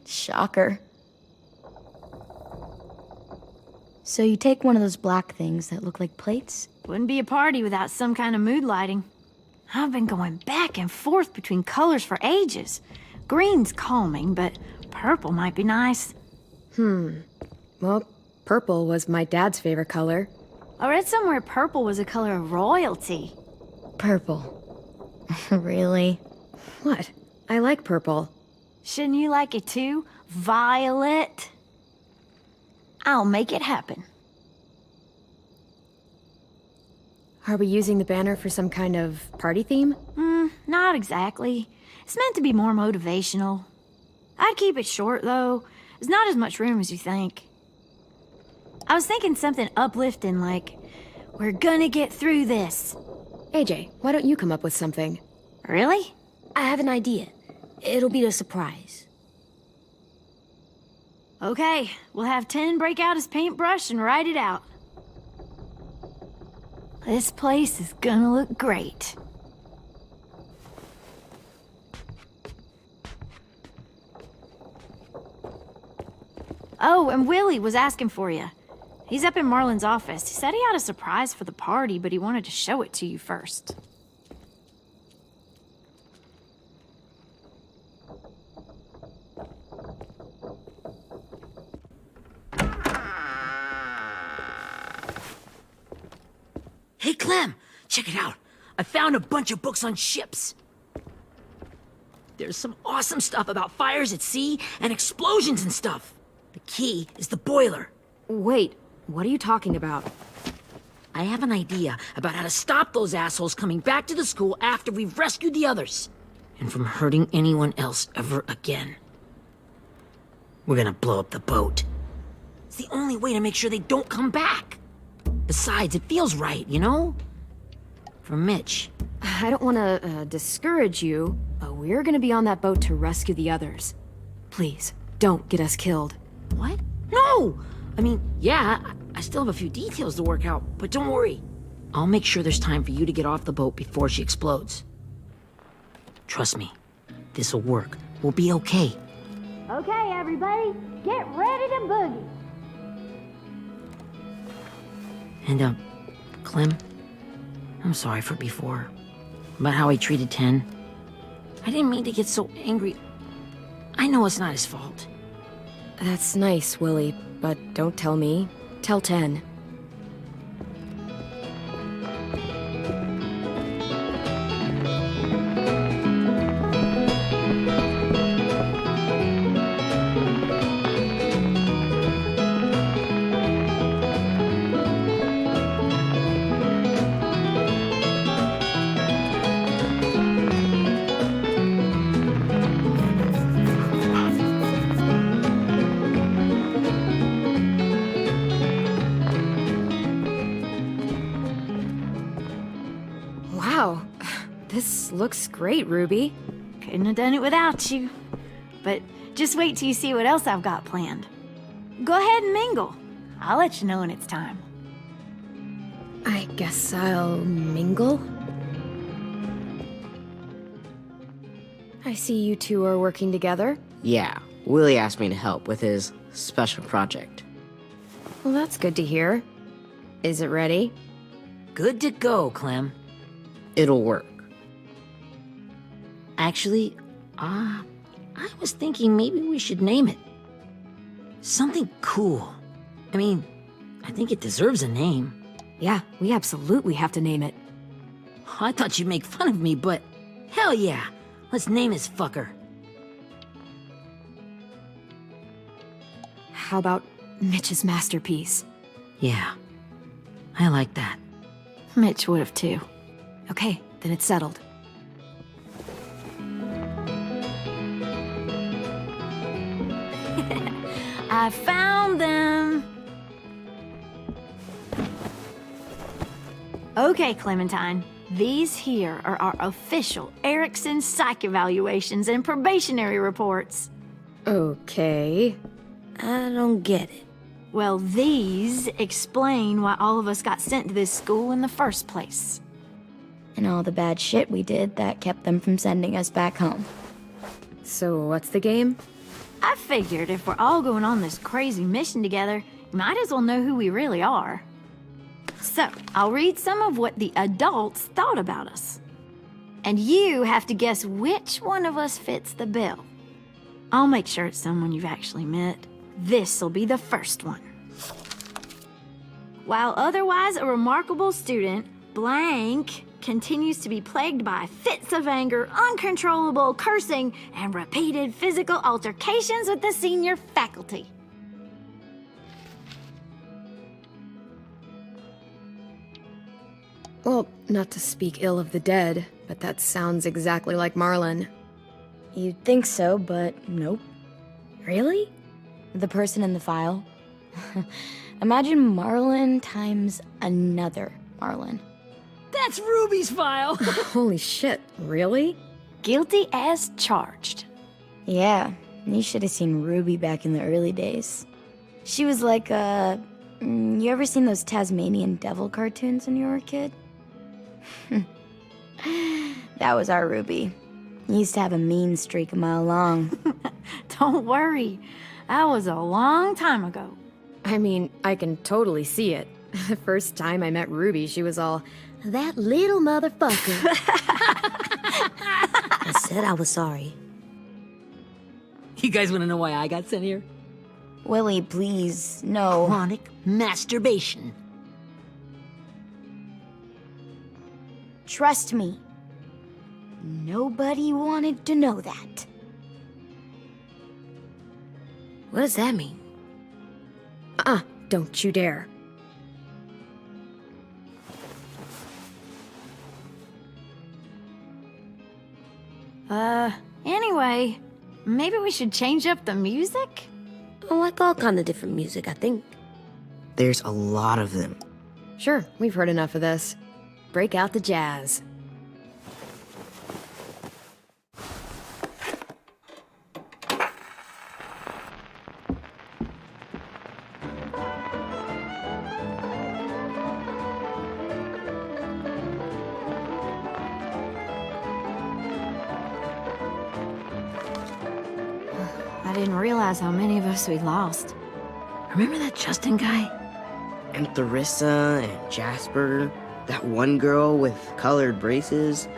Shocker. So you take one of those black things that look like plates? Wouldn't be a party without some kind of mood lighting. I've been going back and forth between colors for ages. Green's calming, but purple might be nice. Well, purple was my dad's favorite color. I read somewhere purple was a color of royalty. Purple. Really? What? I like purple. Shouldn't you like it too? Violet? I'll make it happen. Are we using the banner for some kind of party theme? Not exactly. It's meant to be more motivational. I'd keep it short, though. There's not as much room as you think. I was thinking something uplifting like, we're gonna get through this. AJ, why don't you come up with something? Really? I have an idea. It'll be a surprise. Okay, we'll have 10 break out his paintbrush and write it out. This place is gonna look great. Oh, and Willie was asking for you. He's up in Marlin's office. He said he had a surprise for the party, but he wanted to show it to you first. Hey, Clem, check it out. I found a bunch of books on ships. There's some awesome stuff about fires at sea and explosions and stuff. The key is the boiler. Wait, what are you talking about? I have an idea about how to stop those assholes coming back to the school after we've rescued the others. And from hurting anyone else ever again. We're gonna blow up the boat. It's the only way to make sure they don't come back. Besides, it feels right, you know? For Mitch. I don't want to discourage you, but we're gonna be on that boat to rescue the others. Please, don't get us killed. What? No! I mean, yeah, I still have a few details to work out, but don't worry. I'll make sure there's time for you to get off the boat before she explodes. Trust me, this'll work. We'll be okay. Okay, everybody, get ready to boogie. And, Clem, I'm sorry for before. About how I treated Ten. I didn't mean to get so angry. I know it's not his fault. That's nice, Willie, but don't tell me. Tell 10. Wow, this looks great, Ruby. Couldn't have done it without you. But just wait till you see what else I've got planned. Go ahead and mingle. I'll let you know when it's time. I guess I'll mingle? I see you two are working together. Yeah, Willie asked me to help with his special project. Well, that's good to hear. Is it ready? Good to go, Clem. It'll work. Actually, I was thinking maybe we should name it. Something cool. I mean, I think it deserves a name. Yeah, we absolutely have to name it. I thought you'd make fun of me, but hell yeah. Let's name this fucker. How about Mitch's masterpiece? Yeah, I like that. Mitch would have too. Okay, then it's settled. I found them! Okay, Clementine. These here are our official Erickson psych evaluations and probationary reports. Okay. I don't get it. Well, these explain why all of us got sent to this school in the first place. And all the bad shit we did that kept them from sending us back home. So what's the game? I figured if we're all going on this crazy mission together, you might as well know who we really are. So, I'll read some of what the adults thought about us. And you have to guess which one of us fits the bill. I'll make sure it's someone you've actually met. This'll be the first one. While otherwise a remarkable student, blank continues to be plagued by fits of anger, uncontrollable cursing, and repeated physical altercations with the senior faculty. Well, not to speak ill of the dead, but that sounds exactly like Marlin. You'd think so, but nope. Really? The person in the file. Imagine Marlin times another Marlin. That's Ruby's file! Holy shit, really? Guilty as charged. Yeah, you should have seen Ruby back in the early days. She was like, you ever seen those Tasmanian devil cartoons when you were a kid? That was our Ruby. Used to have a mean streak a mile long. Don't worry. That was a long time ago. I mean, I can totally see it. The first time I met Ruby, she was all, "That little motherfucker." I said I was sorry. You guys want to know why I got sent here? Willie, please, no. Chronic masturbation. Trust me. Nobody wanted to know that. What does that mean? Don't you dare. Anyway, maybe we should change up the music? I like all kind of different music, I think. There's a lot of them. Sure, we've heard enough of this. Break out the jazz. I didn't realize how many of us we lost. Remember that Justin guy? And Theresa and Jasper, that one girl with colored braces,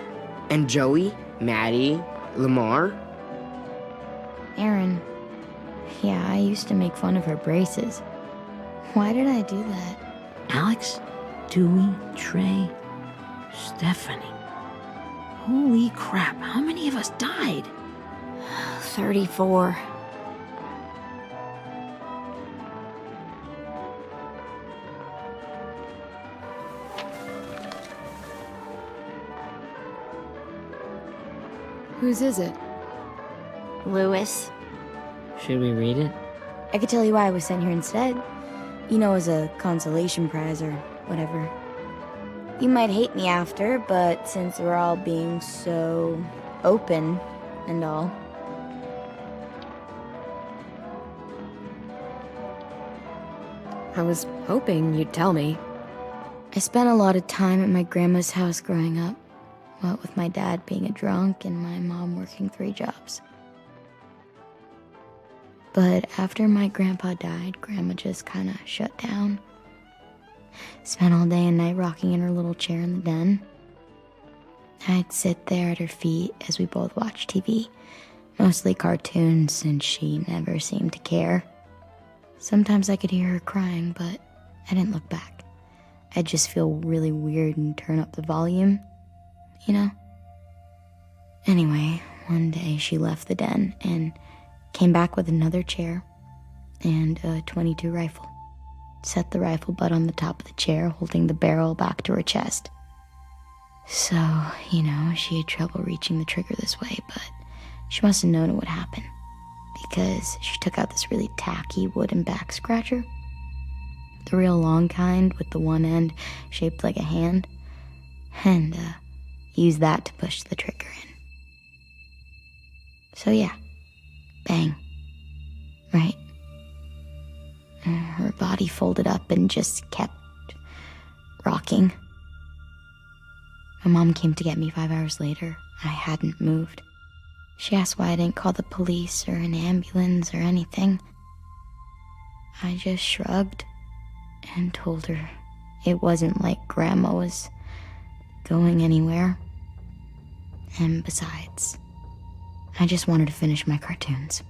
and Joey, Maddie, Lamar. Aaron. Yeah, I used to make fun of her braces. Why did I do that? Alex, Dewey, Trey, Stephanie. Holy crap, how many of us died? 34. Whose is it? Lewis. Should we read it? I could tell you why I was sent here instead. You know, as a consolation prize or whatever. You might hate me after, but since we're all being so open and all. I was hoping you'd tell me. I spent a lot of time at my grandma's house growing up. What with my dad being a drunk and my mom working 3 jobs. But after my grandpa died, Grandma just kind of shut down. Spent all day and night rocking in her little chair in the den. I'd sit there at her feet as we both watched TV, mostly cartoons, since she never seemed to care. Sometimes I could hear her crying, but I didn't look back. I'd just feel really weird and turn up the volume, you know? Anyway, one day she left the den and came back with another chair and a .22 rifle. Set the rifle butt on the top of the chair, holding the barrel back to her chest. So, you know, she had trouble reaching the trigger this way, but she must have known it would happen, because she took out this really tacky wooden back scratcher. The real long kind with the one end shaped like a hand, and used that to push the trigger in. So yeah, bang, right? Her body folded up and just kept rocking. My mom came to get me 5 hours later. I hadn't moved. She asked why I didn't call the police or an ambulance or anything. I just shrugged and told her it wasn't like Grandma was going anywhere. And besides, I just wanted to finish my cartoons.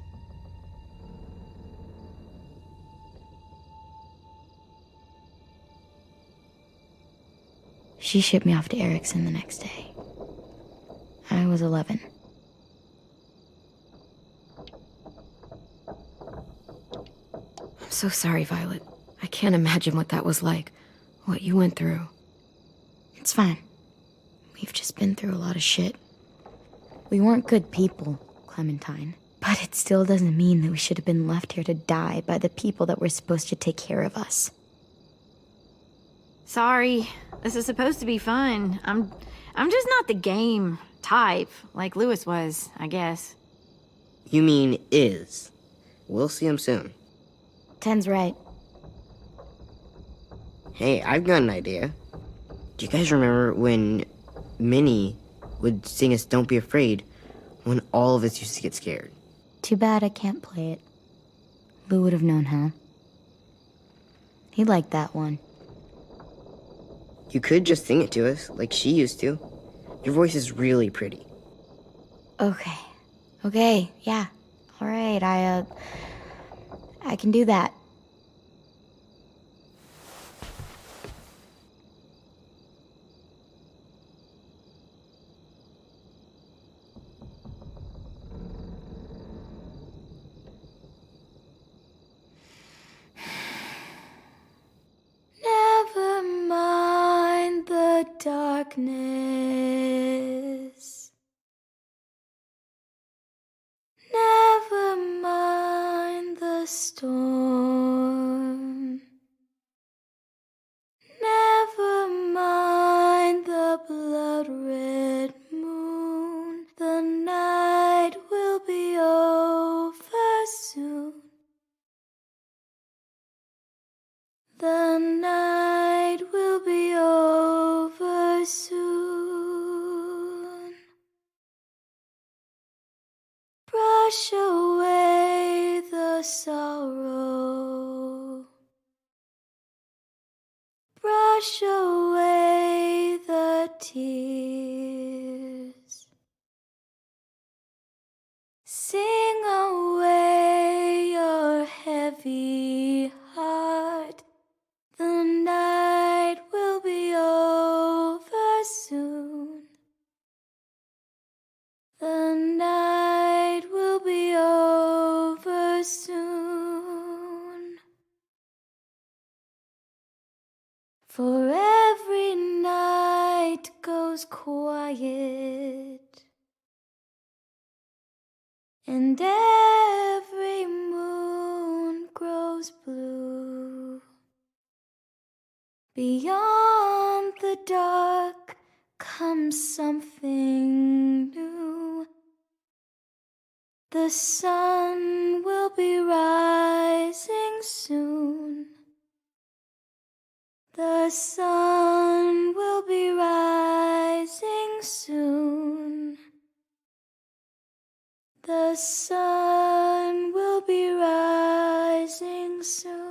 She shipped me off to Erickson the next day. I was 11. I'm so sorry, Violet. I can't imagine what that was like. What you went through. It's fine. We've just been through a lot of shit. We weren't good people, Clementine. But it still doesn't mean that we should have been left here to die by the people that were supposed to take care of us. Sorry. This is supposed to be fun. I'm just not the game type, like Lewis was, I guess. You mean is. We'll see him soon. Ten's right. Hey, I've got an idea. Do you guys remember when Minnie would sing us Don't Be Afraid when all of us used to get scared? Too bad I can't play it. Lou would have known how. He liked that one. You could just sing it to us, like she used to. Your voice is really pretty. Okay. Okay, yeah. All right, I can do that. Never mind the darkness. Never mind the storm. Never mind the blood-red moon. The night will be over soon. The night will be over soon. Brush away the sorrow. Brush away the tears. Sing away your heavy heart. The night will be over soon. The night will be over soon. For every night goes quiet, and every moon grows blue. Beyond the dark comes something new. The sun will be rising soon. The sun will be rising soon. The sun will be rising soon.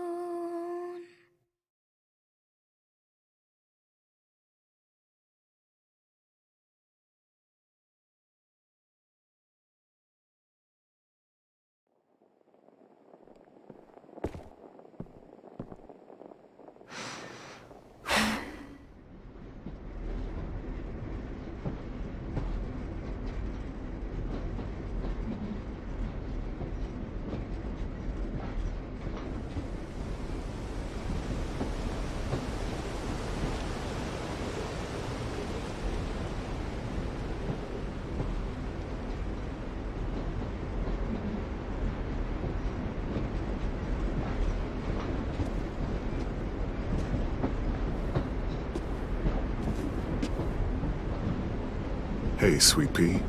Hey, Sweet Pea.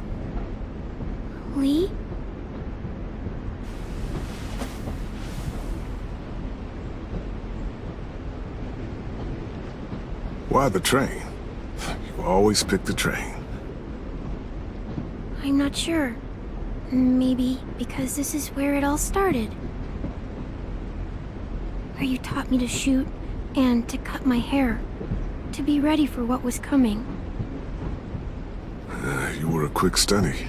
Lee? Why the train? You always pick the train. I'm not sure. Maybe because this is where it all started. Where you taught me to shoot and to cut my hair, to be ready for what was coming. You were a quick study.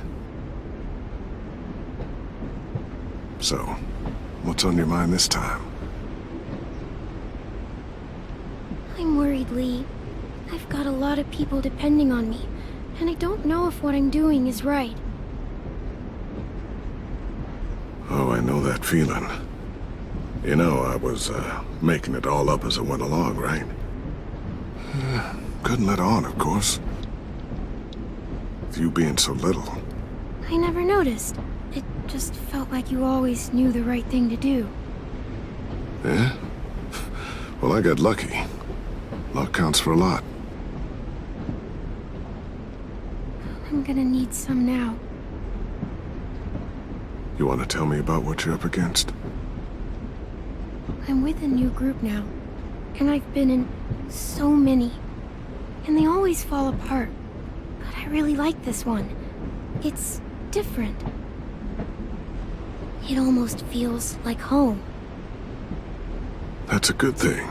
So, what's on your mind this time? I'm worried, Lee. I've got a lot of people depending on me, and I don't know if what I'm doing is right. Oh, I know that feeling. You know, I was, making it all up as I went along, right? Couldn't let on, of course. With you being so little. I never noticed. It just felt like you always knew the right thing to do. Yeah? Well, I got lucky. Luck counts for a lot. I'm gonna need some now. You want to tell me about what you're up against? I'm with a new group now, and I've been in so many, and they always fall apart. But I really like this one. It's different. It almost feels like home. That's a good thing.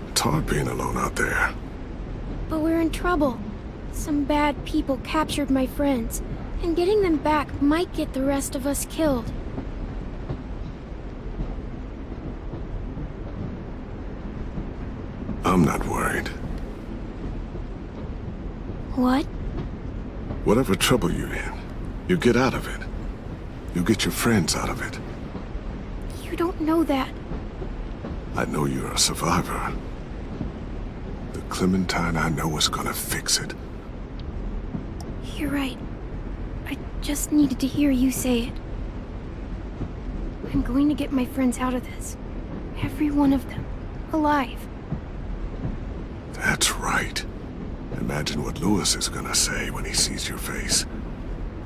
It's hard being alone out there. But we're in trouble. Some bad people captured my friends, and getting them back might get the rest of us killed. I'm not worried. What? Whatever trouble you're in, you get out of it. You get your friends out of it. You don't know that. I know you're a survivor. The Clementine I know is gonna fix it. You're right. I just needed to hear you say it. I'm going to get my friends out of this. Every one of them. Alive. That's right. Imagine what Lewis is gonna say when he sees your face.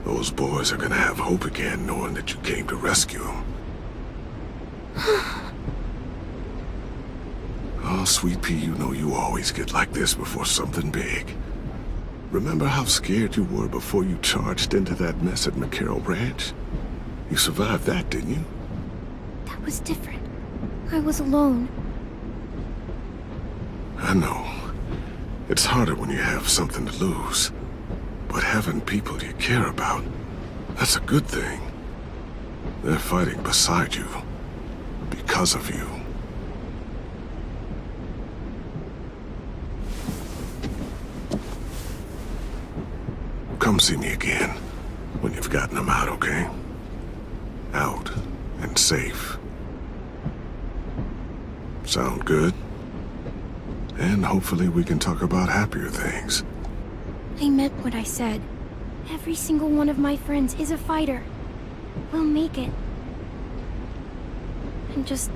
Those boys are gonna have hope again knowing that you came to rescue them. Oh, Sweet Pea, you know you always get like this before something big. Remember how scared you were before you charged into that mess at McCarroll Ranch? You survived that, didn't you? That was different. I was alone. I know. It's harder when you have something to lose. But having people you care about, that's a good thing. They're fighting beside you. Because of you. Come see me again when you've gotten them out, okay? Out and safe. Sound good? And hopefully we can talk about happier things. I meant what I said. Every single one of my friends is a fighter. We'll make it. I'm just,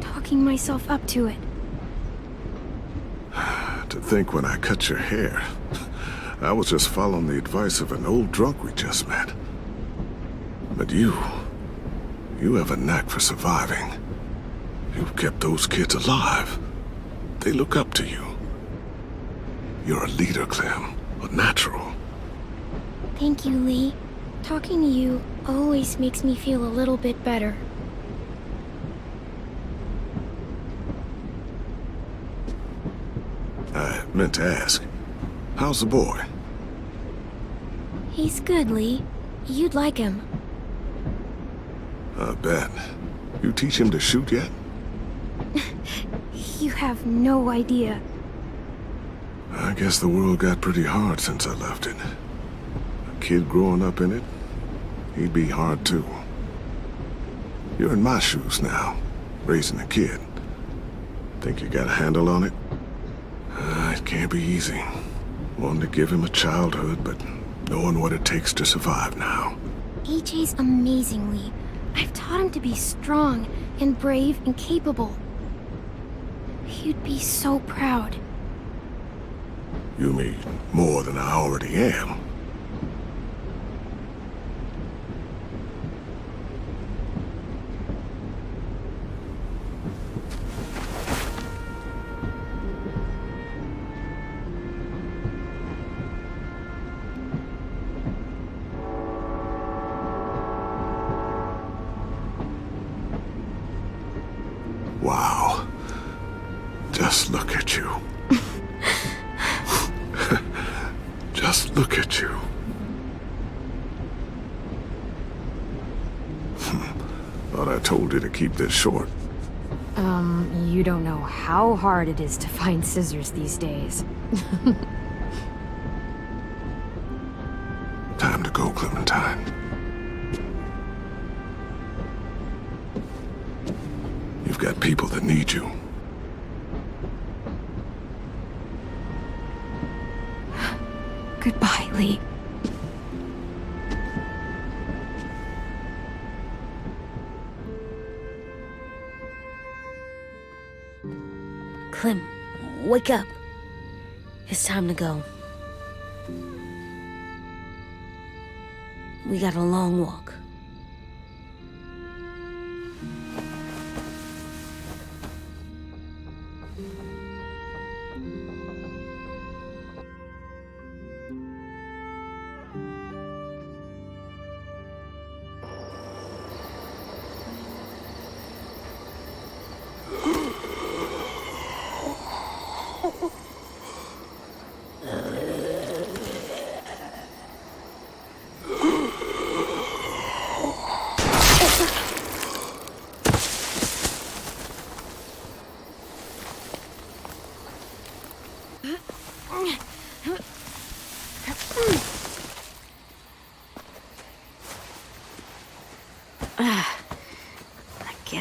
talking myself up to it. To think when I cut your hair, I was just following the advice of an old drunk we just met. But you have a knack for surviving. You've kept those kids alive. They look up to you. You're a leader, Clem. A natural. Thank you, Lee. Talking to you always makes me feel a little bit better. I meant to ask, how's the boy? He's good, Lee. You'd like him. I bet. You teach him to shoot yet? You have no idea. I guess the world got pretty hard since I left it. A kid growing up in it, he'd be hard too. You're in my shoes now, raising a kid. Think you got a handle on it? It can't be easy. Wanting to give him a childhood, but knowing what it takes to survive now. AJ's amazing, Lee. I've taught him to be strong and brave and capable. You'd be so proud. You mean more than I already am? Wow. Just look at you. Just look at you. Thought I told you to keep this short. You don't know how hard it is to find scissors these days. Time to go, Clementine. You've got people that need you. Goodbye, Lee. Clem, wake up. It's time to go. We got a long walk.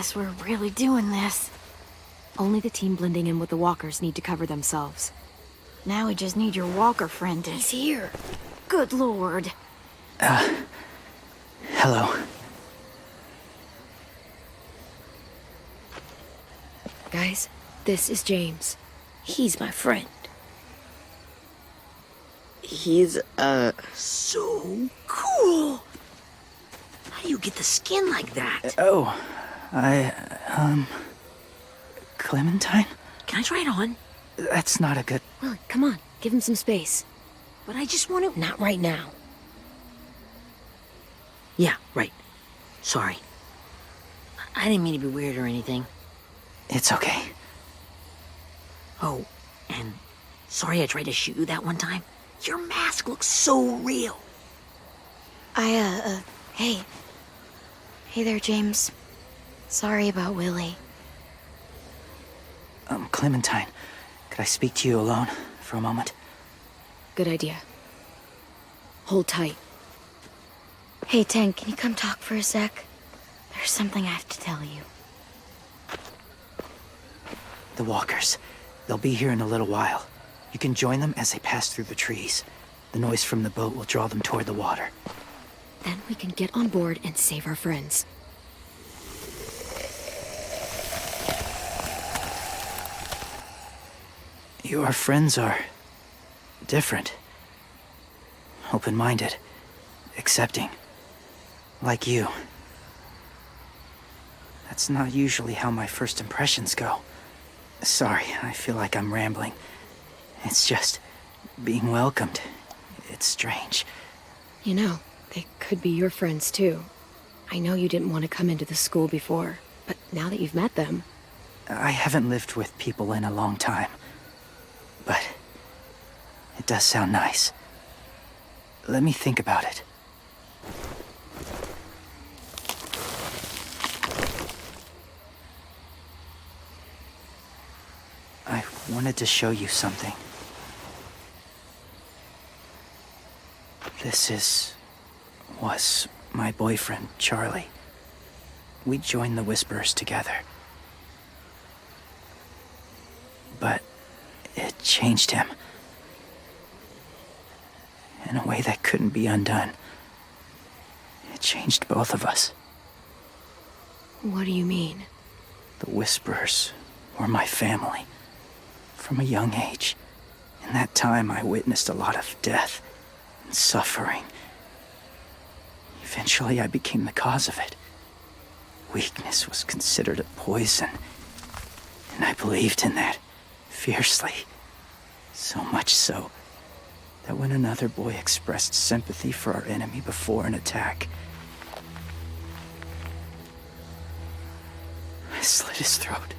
guess we're really doing this. Only the team blending in with the walkers need to cover themselves. Now we just need your walker friend to... He's here. Good lord. Hello. Guys, this is James. He's my friend. He's, So cool! How do you get the skin like that? Clementine? Can I try it on? That's not a good... Well, come on, give him some space. But I just want to... Not right now. Yeah, right. Sorry. I didn't mean to be weird or anything. It's okay. Oh, and sorry I tried to shoot you that one time. Your mask looks so real. Hey. Hey there, James. Sorry about Willie. Clementine, could I speak to you alone for a moment? Good idea. Hold tight. Hey, Tank, can you come talk for a sec? There's something I have to tell you. The walkers. They'll be here in a little while. You can join them as they pass through the trees. The noise from the boat will draw them toward the water. Then we can get on board and save our friends. Your friends are... different. Open-minded. Accepting. Like you. That's not usually how my first impressions go. Sorry, I feel like I'm rambling. It's just... being welcomed. It's strange. You know, they could be your friends too. I know you didn't want to come into the school before, but now that you've met them... I haven't lived with people in a long time. But... it does sound nice. Let me think about it. I wanted to show you something. This was my boyfriend, Charlie. We joined the Whisperers together. But it changed him. In a way that couldn't be undone. It changed both of us. What do you mean? The Whisperers were my family. From a young age. In that time, I witnessed a lot of death and suffering. Eventually, I became the cause of it. Weakness was considered a poison. And I believed in that, fiercely. So much so, that when another boy expressed sympathy for our enemy before an attack, I slit his throat.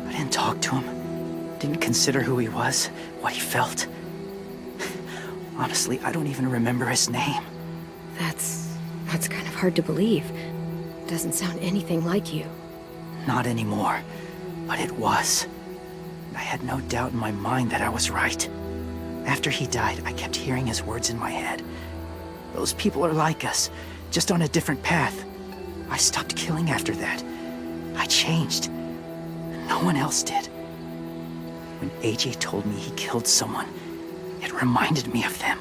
I didn't talk to him, didn't consider who he was, what he felt. Honestly, I don't even remember his name. That's kind of hard to believe. Doesn't sound anything like you. Not anymore, but it was. I had no doubt in my mind that I was right. After he died, I kept hearing his words in my head. Those people are like us, just on a different path. I stopped killing after that. I changed. No one else did. When AJ told me he killed someone, it reminded me of them.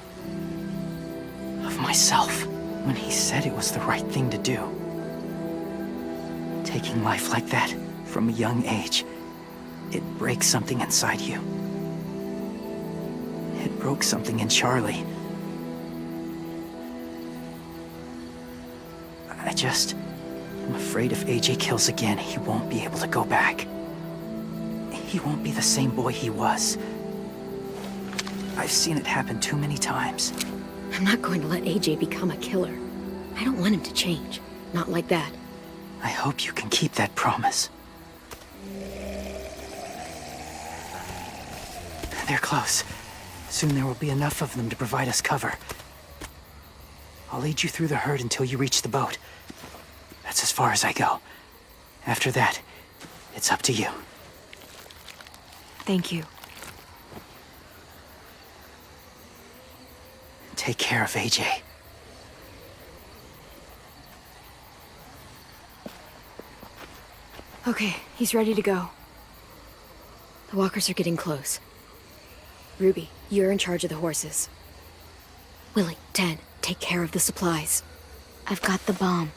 Of myself. When he said it was the right thing to do. Taking life like that, from a young age, it breaks something inside you. It broke something in Charlie. I'm afraid if AJ kills again, he won't be able to go back. He won't be the same boy he was. I've seen it happen too many times. I'm not going to let AJ become a killer. I don't want him to change. Not like that. I hope you can keep that promise. They're close. Soon there will be enough of them to provide us cover. I'll lead you through the herd until you reach the boat. That's as far as I go. After that, it's up to you. Thank you. Take care of AJ. Okay, he's ready to go. The walkers are getting close. Ruby, you're in charge of the horses. Willie, Ted, take care of the supplies. I've got the bomb.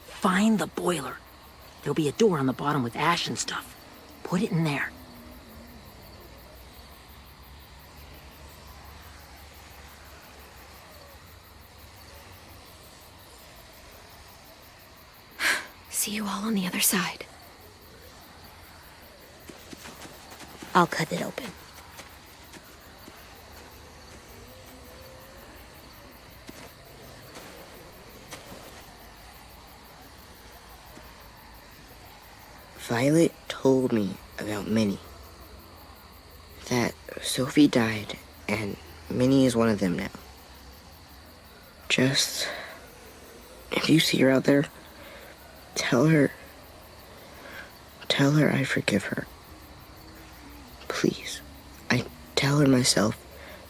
Find the boiler. There'll be a door on the bottom with ash and stuff. Put it in there. See you all on the other side. I'll cut it open. Violet told me about Minnie. That Sophie died, and Minnie is one of them now. Just... if you see her out there, tell her I forgive her. Please. I tell her myself,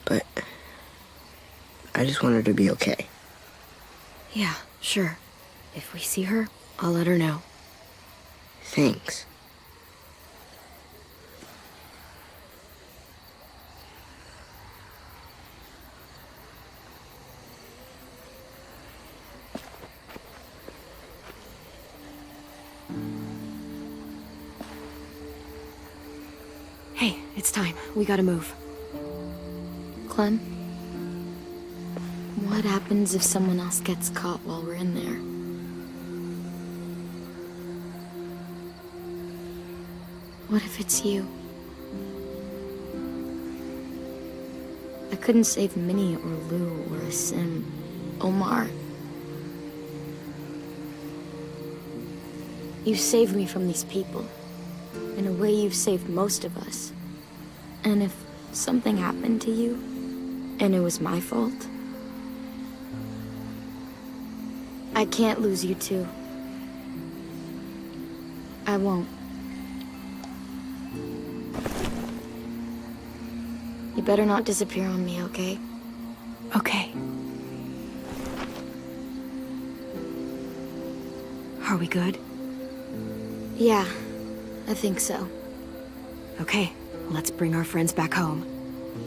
but I just want her to be okay. Yeah, sure. If we see her, I'll let her know. Thanks. Hey, it's time. We gotta move. Clem? What happens if someone else gets caught while we're in there? What if it's you? I couldn't save Minnie or Lou or Sim, Omar. You saved me from these people. In a way, you've saved most of us. And if something happened to you, and it was my fault, I can't lose you too. I won't. You better not disappear on me, okay? Okay. Are we good? Yeah, I think so. Okay, let's bring our friends back home.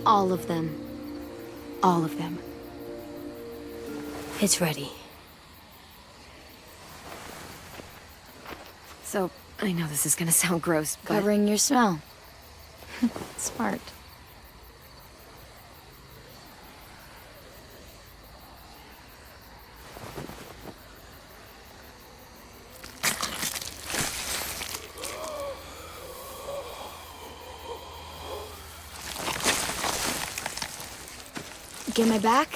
All of them. All of them. It's ready. So, I know this is gonna sound gross, but... Covering your smell. Smart. Get my back?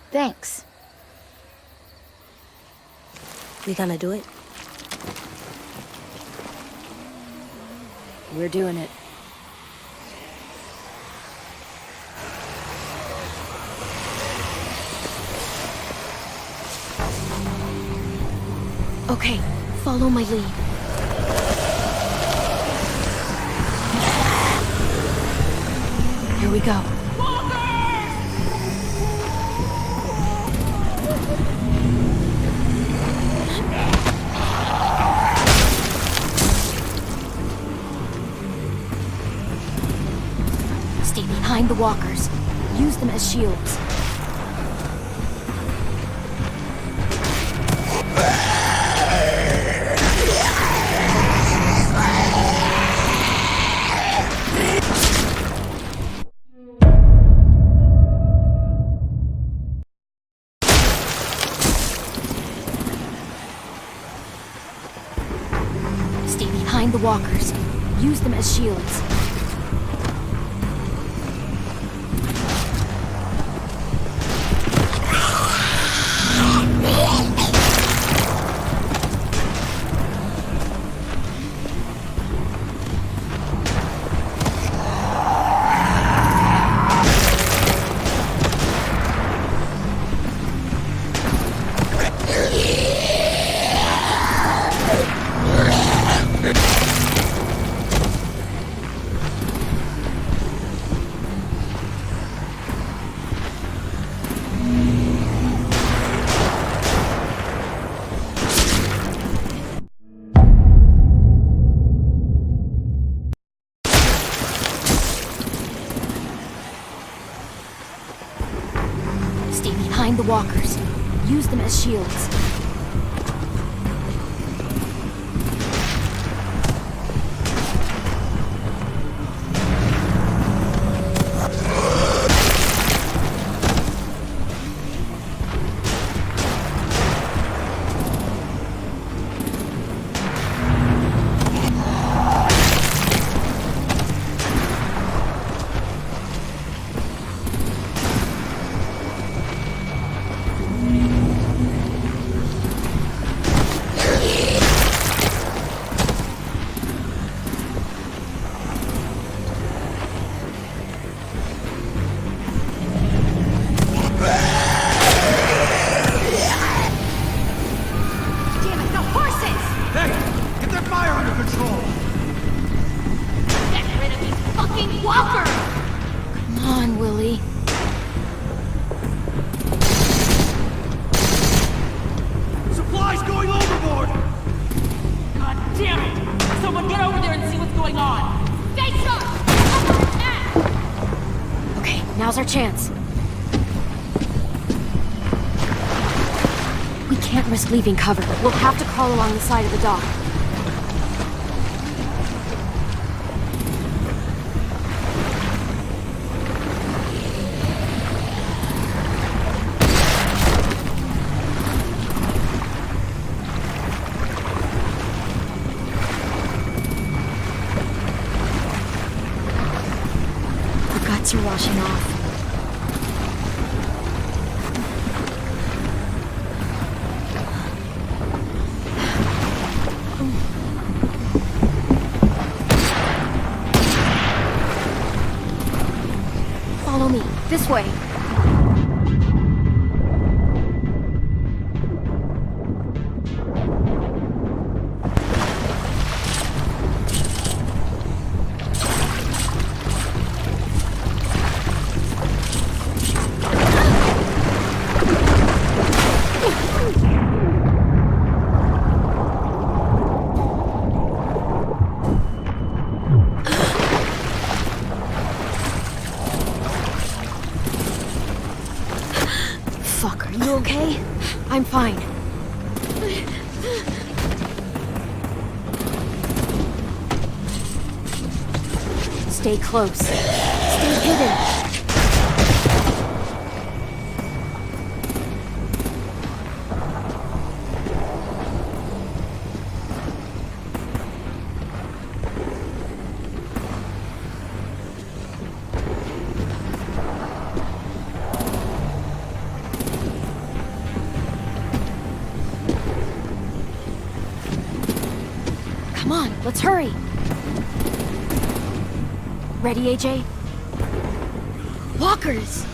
Thanks. We gonna do it? We're doing it. Okay, follow my lead. Here we go. Stay behind the walkers. Use them as shields. Stay behind the walkers. Use them as shields. Stay behind the walkers. Use them as shields. Now's our chance. We can't risk leaving cover. We'll have to crawl along the side of the dock. The guts are washing off. Follow me. This way. Fuck, are you okay? I'm fine. Stay close. Stay hidden. Come on, let's hurry. Ready, AJ? Walkers!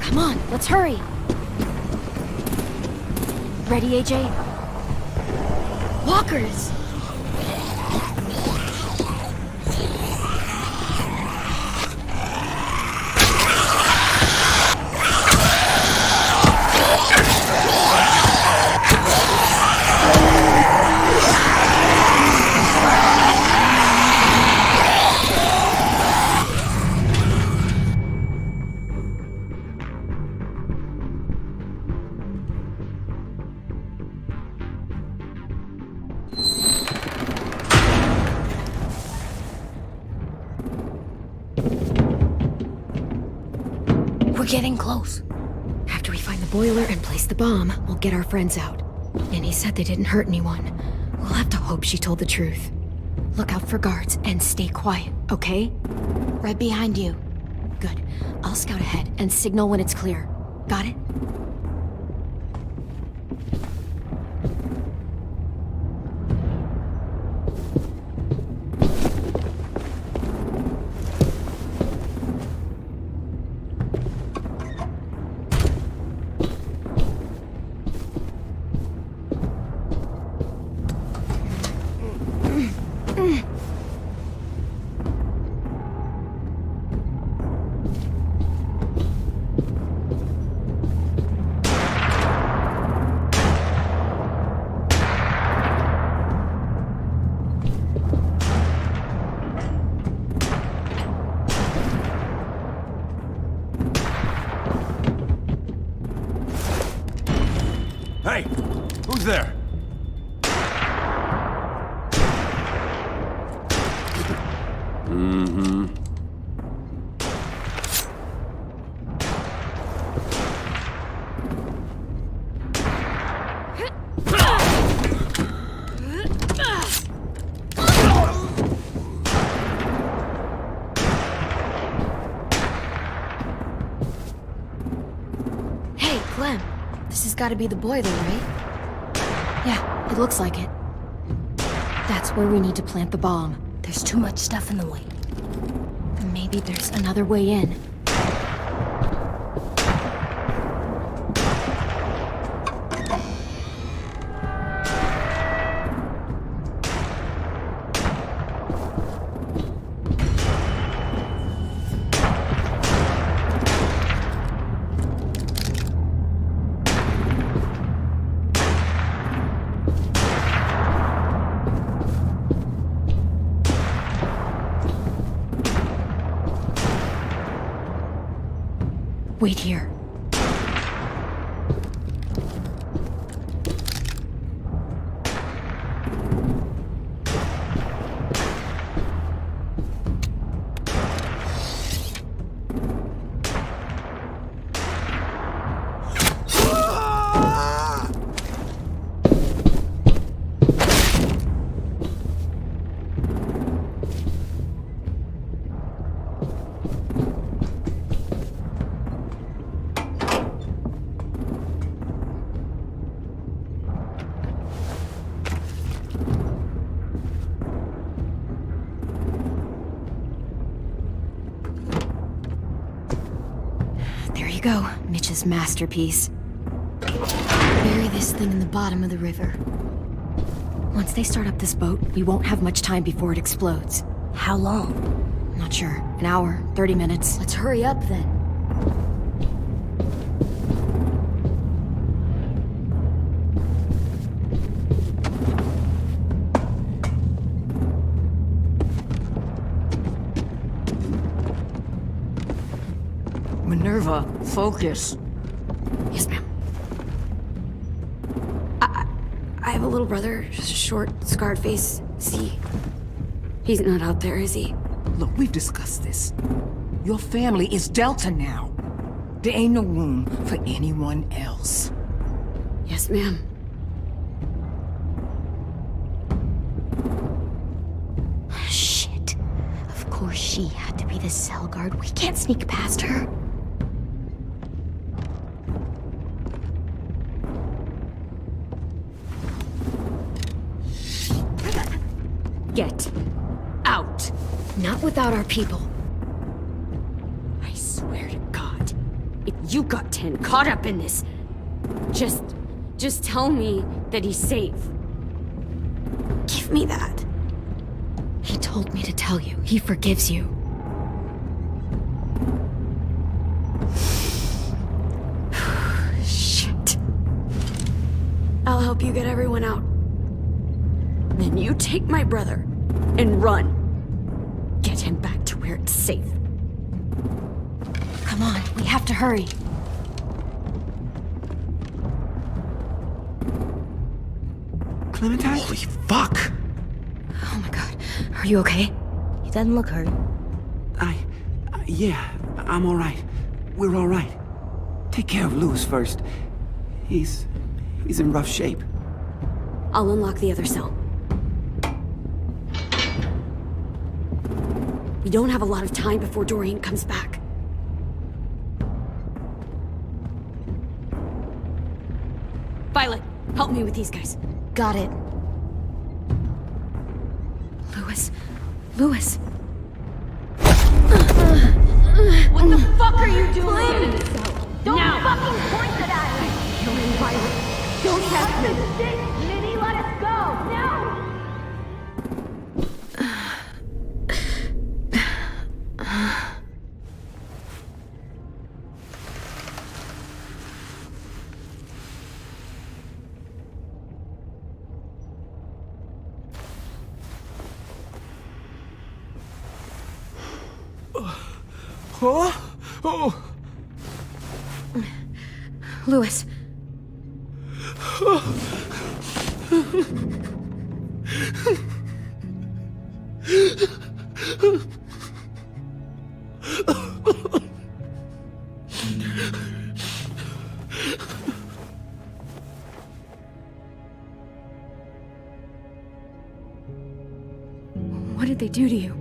Come on, let's hurry. Ready, AJ? Walkers! We're getting close. After we find the boiler and place the bomb, we'll get our friends out. And he said they didn't hurt anyone. We'll have to hope she told the truth. Look out for guards and stay quiet, okay? Right behind you. Good. I'll scout ahead and signal when it's clear. Got it? Hey, who's there? Mm-hmm. Hey, Clem. This has got to be the boiler, right? Yeah, it looks like it. That's where we need to plant the bomb. There's too much stuff in the way. Maybe there's another way in. Wait here. There you go, Mitch's masterpiece. Bury this thing in the bottom of the river. Once they start up this boat, we won't have much time before it explodes. How long? Not sure. An hour, 30 minutes. Let's hurry up then. Minerva, focus. Yes, ma'am. I have a little brother, short, scarred face. See? He's not out there, is he? Look, we've discussed this. Your family is Delta now. There ain't no room for anyone else. Yes, ma'am. Shit. Of course she had to be the cell guard. We can't sneak past her. Get out. Not without our people. I swear to God, if you got 10 caught up in this, just tell me that he's safe. Give me that. He told me to tell you. He forgives you. Shit. I'll help you get everyone out. Then you take my brother and run. Get him back to where it's safe. Come on, we have to hurry. Clementine? Holy fuck! Oh my god. Are you okay? He doesn't look hurt. Yeah, I'm alright. We're alright. Take care of Louis first. He's in rough shape. I'll unlock the other cell. We don't have a lot of time before Dorian comes back. Violet, help me with these guys. Got it. Louis. Louis. What the fuck are you doing? Don't fucking point it at me! You're in Violet. Don't test me. Minnie, let us go! Now! Louis. What did they do to you?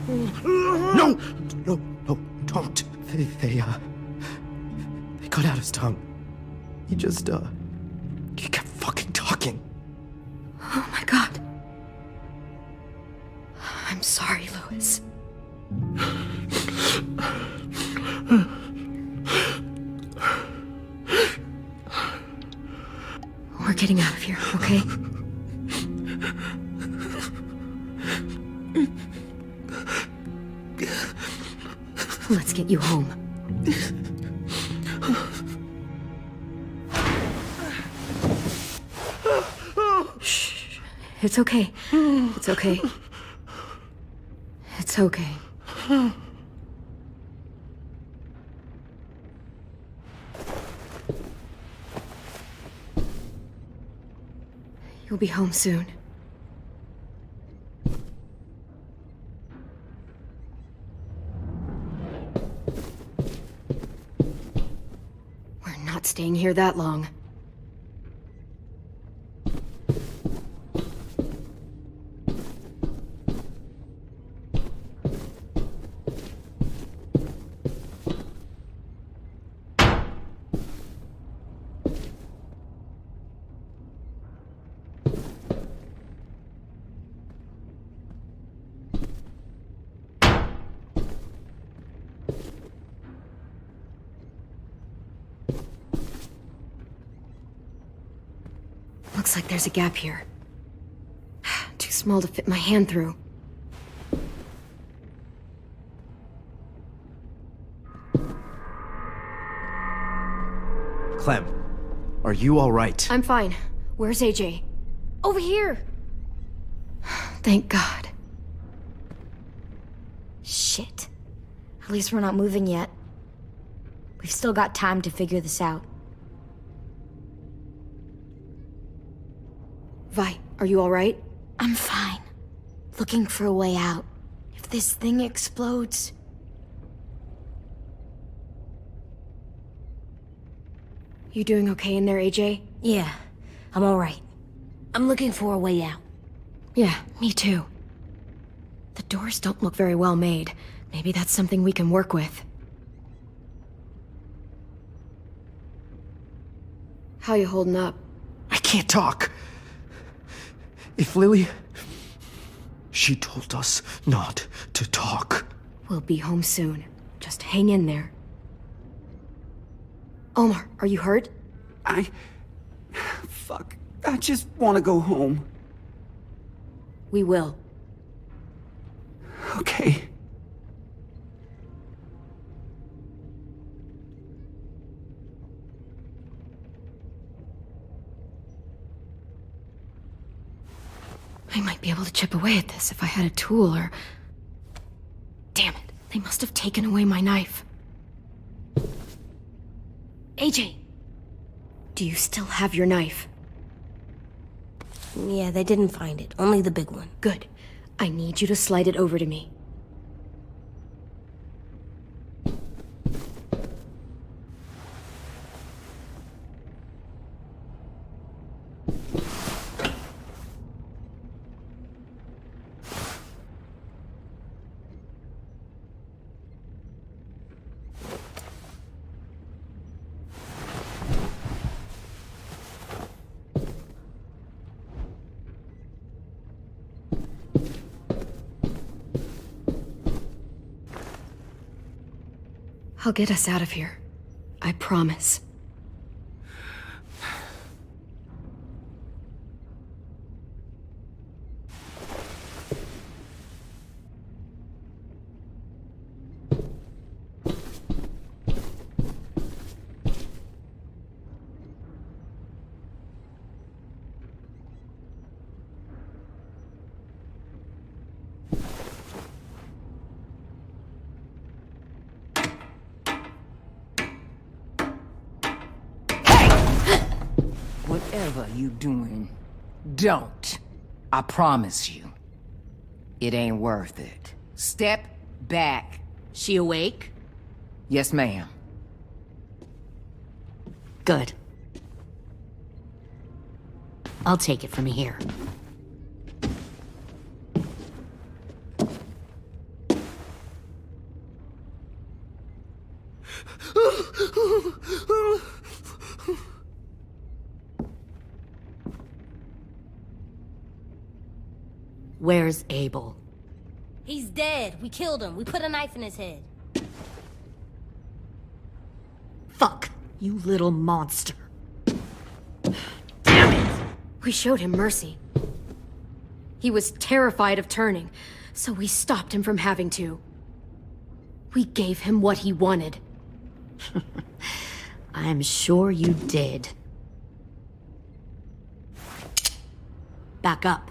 No! No, no, don't. They cut out his tongue. He kept fucking talking. Oh my god. I'm sorry, Louis. We're getting out of here, okay? Let's get you home. Shh. It's okay. It's okay. It's okay. You'll be home soon. We're not staying here that long. Looks like there's a gap here. Too small to fit my hand through. Clem, are you all right? I'm fine. Where's AJ? Over here! Thank God. Shit. At least we're not moving yet. We've still got time to figure this out. Vi, are you alright? I'm fine. Looking for a way out. If this thing explodes... You doing okay in there, AJ? Yeah, I'm alright. I'm looking for a way out. Yeah, me too. The doors don't look very well made. Maybe that's something we can work with. How you holding up? I can't talk. If Lily... She told us not to talk. We'll be home soon. Just hang in there. Omar, are you hurt? Fuck. I just want to go home. We will. Okay. I might be able to chip away at this if I had a tool or... Damn it, they must have taken away my knife. AJ! Do you still have your knife? Yeah, they didn't find it. Only the big one. Good. I need you to slide it over to me. I'll get us out of here. I promise. Whatever you doing, don't. I promise you. It ain't worth it. Step back. She awake? Yes, ma'am. Good. I'll take it from here. Where's Abel? He's dead. We killed him. We put a knife in his head. Fuck, you little monster. We showed him mercy. He was terrified of turning, so we stopped him from having to. We gave him what he wanted. I'm sure you did. Back up.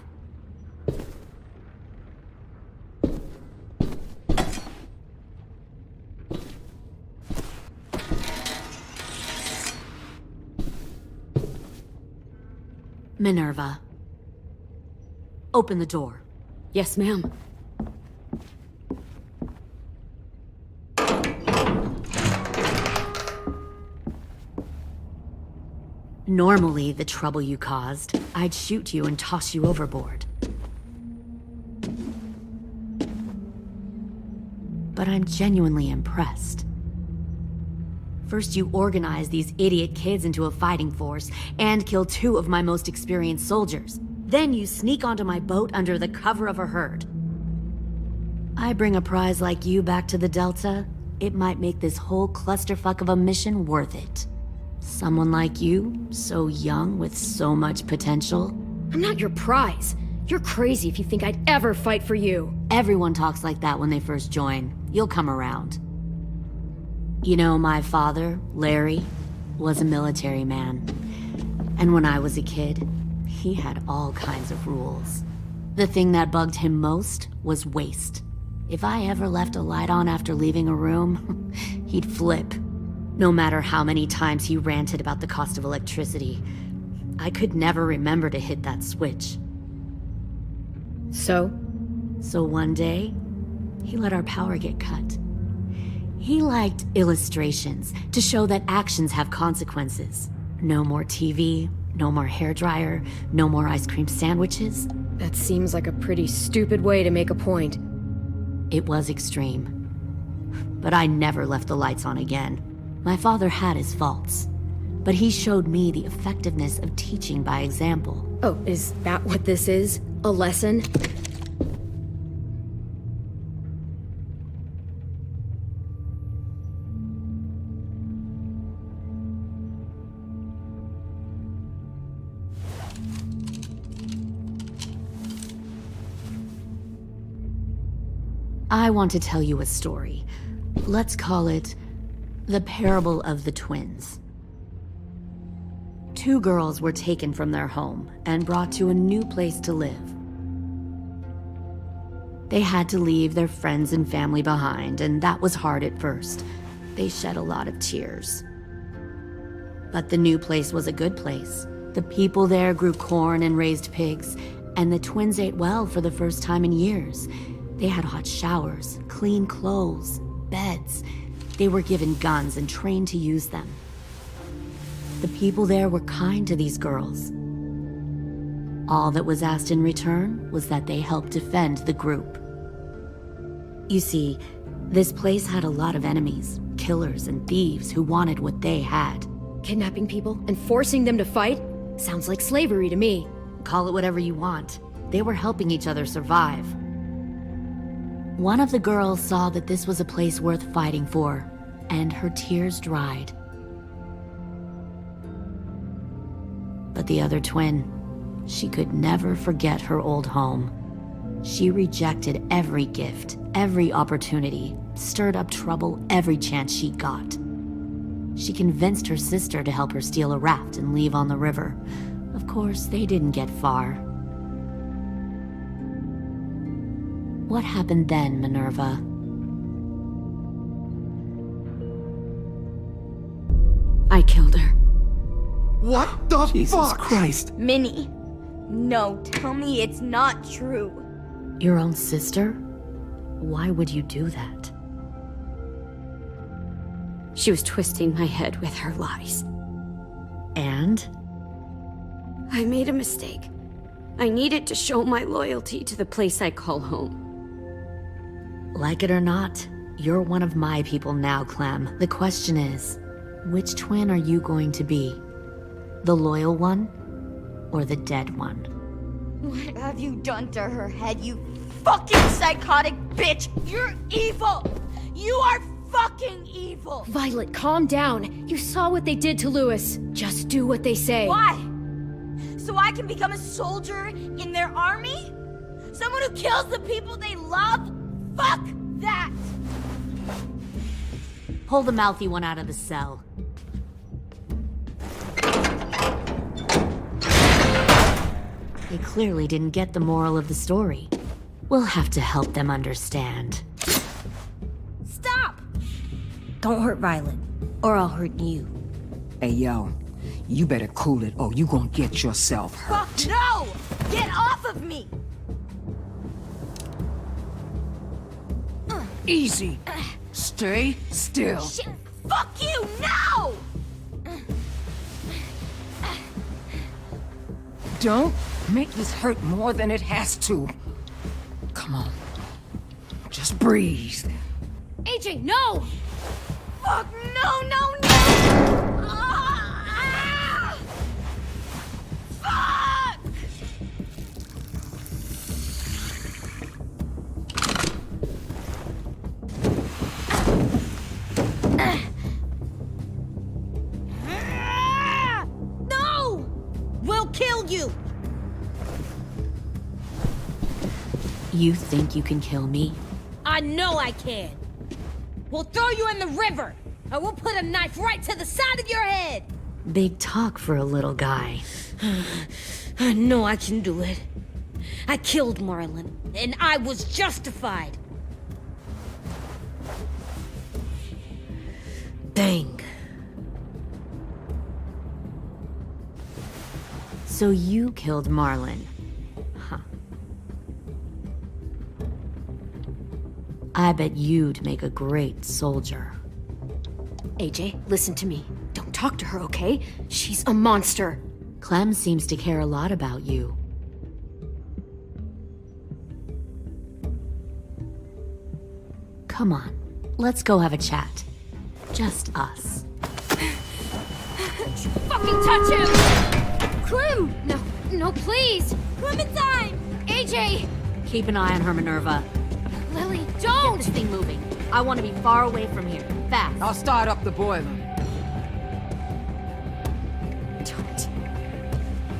Minerva. Open the door. Yes, ma'am. Normally, the trouble you caused, I'd shoot you and toss you overboard. But I'm genuinely impressed. First, you organize these idiot kids into a fighting force and kill 2 of my most experienced soldiers. Then you sneak onto my boat under the cover of a herd. I bring a prize like you back to the Delta, it might make this whole clusterfuck of a mission worth it. Someone like you, so young with so much potential. I'm not your prize. You're crazy if you think I'd ever fight for you. Everyone talks like that when they first join. You'll come around. You know, my father, Larry, was a military man. And when I was a kid, he had all kinds of rules. The thing that bugged him most was waste. If I ever left a light on after leaving a room, he'd flip. No matter how many times he ranted about the cost of electricity, I could never remember to hit that switch. So one day, he let our power get cut. He liked illustrations to show that actions have consequences. No more TV, no more hairdryer, no more ice cream sandwiches. That seems like a pretty stupid way to make a point. It was extreme. But I never left the lights on again. My father had his faults, but he showed me the effectiveness of teaching by example. Oh, is that what this is? A lesson? I want to tell you a story. Let's call it the Parable of the Twins. 2 girls were taken from their home and brought to a new place to live. They had to leave their friends and family behind, and that was hard at first. They shed a lot of tears. But the new place was a good place. The people there grew corn and raised pigs, and the twins ate well for the first time in years. They had hot showers, clean clothes, beds. They were given guns and trained to use them. The people there were kind to these girls. All that was asked in return was that they help defend the group. You see, this place had a lot of enemies, killers and thieves who wanted what they had. Kidnapping people and forcing them to fight? Sounds like slavery to me. Call it whatever you want. They were helping each other survive. One of the girls saw that this was a place worth fighting for, and her tears dried. But the other twin, she could never forget her old home. She rejected every gift, every opportunity, stirred up trouble every chance she got. She convinced her sister to help her steal a raft and leave on the river. Of course, they didn't get far. What happened then, Minerva? I killed her. What the Jesus fuck? Christ. Minnie, no, tell me it's not true. Your own sister? Why would you do that? She was twisting my head with her lies. And? I made a mistake. I needed to show my loyalty to the place I call home. Like it or not, you're one of my people now, Clem. The question is, which twin are you going to be? The loyal one, or the dead one? What have you done to her head, you fucking psychotic bitch? You're evil! You are fucking evil! Violet, calm down. You saw what they did to Louis. Just do what they say. Why? So I can become a soldier in their army? Someone who kills the people they love? Fuck that! Pull the mouthy one out of the cell. They clearly didn't get the moral of the story. We'll have to help them understand. Stop! Don't hurt Violet, or I'll hurt you. Hey, yo. You better cool it or you gonna get yourself hurt. Fuck no! Get off of me! Easy. Stay still. Shit! Fuck you! No! Don't make this hurt more than it has to. Come on. Just breathe. AJ, no! Fuck no, no, no! Ah! Fuck! No! We'll kill you! You think you can kill me? I know I can. We'll throw you in the river, and we'll put a knife right to the side of your head. Big talk for a little guy. I know I can do it. I killed Marlon, and I was justified. Dang. So you killed Marlon. Huh. I bet you'd make a great soldier. AJ, listen to me. Don't talk to her, okay? She's a monster. Clem seems to care a lot about you. Come on, let's go have a chat. Just us. Fucking touch him! Clem! No, please! Clementine! AJ! Keep an eye on her, Minerva. Lily, don't! Get this thing moving. I want to be far away from here. Fast. I'll start up the boiler.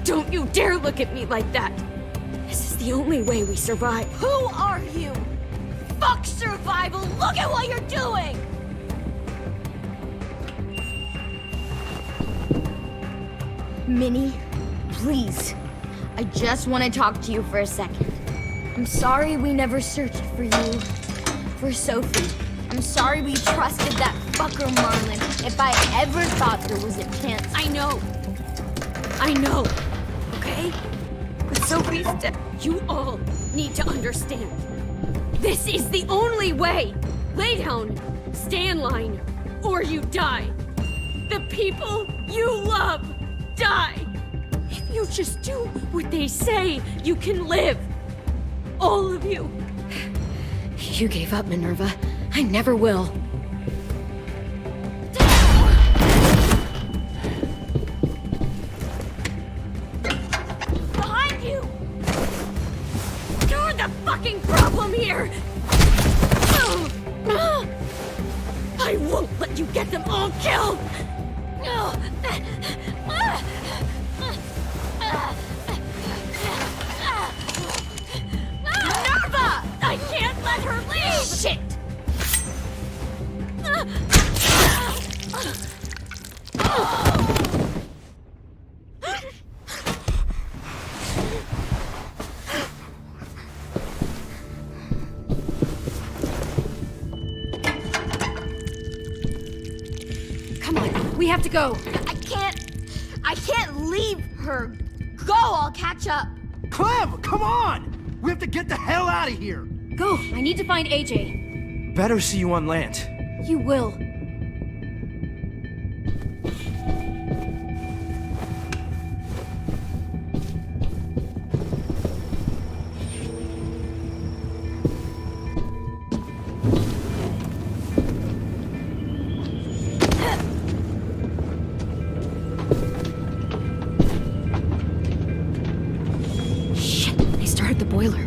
Don't you dare look at me like that! This is the only way we survive. Who are you? Fuck survival! Look at what you're doing! Minnie, please. I just want to talk to you for a second. I'm sorry we never searched for you. For Sophie. I'm sorry we trusted that fucker Marlon. If I ever thought there was a chance. I know, okay? But Sophie's dead. You all need to understand. This is the only way! Lay down, stay in line, or you die. The people you love die. If you just do what they say, you can live. All of you. You gave up, Minerva. I never will. Behind you! You're the fucking problem here! I won't let you get them all killed! Minerva! I can't let her leave! Shit! Come on, we have to go. I can't. I can't leave her. Go, I'll catch up. Clem, come on! We have to get the hell out of here! Go, I need to find AJ. Better see you on land. You will. Shit, they started the boiler.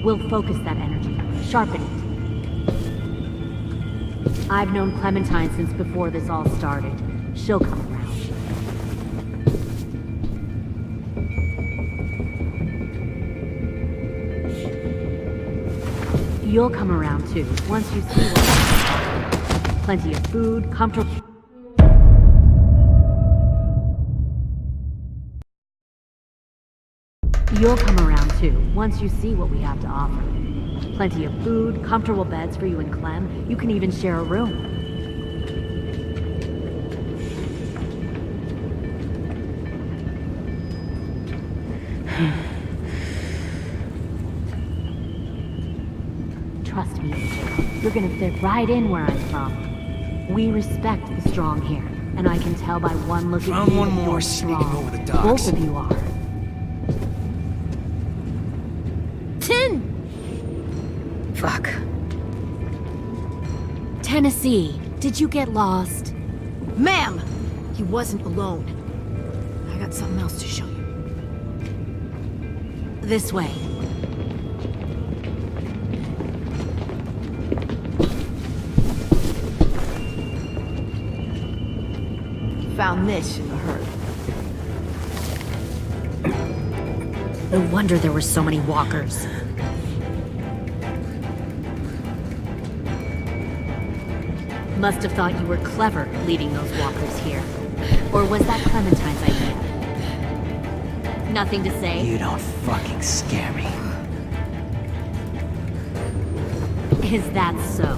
We'll focus that energy, sharpen it. I've known Clementine since before this all started. She'll come around. You'll come around too, once you see what. Plenty of food, comfortable. You'll come around too, once you see what we have to offer. Plenty of food, comfortable beds for you and Clem. You can even share a room. Trust me, AJ. You're gonna fit right in where I'm from. We respect the strong here, and I can tell by one look at you. Found one that more you're sneaking strong. over the docks. Both of you are. Fuck. Tennessee, did you get lost? Ma'am! He wasn't alone. I got something else to show you. This way. Found this in the herd. No wonder there were so many walkers. Must have thought you were clever leading those walkers here. Or was that Clementine's idea? Nothing to say? You don't fucking scare me. Is that so?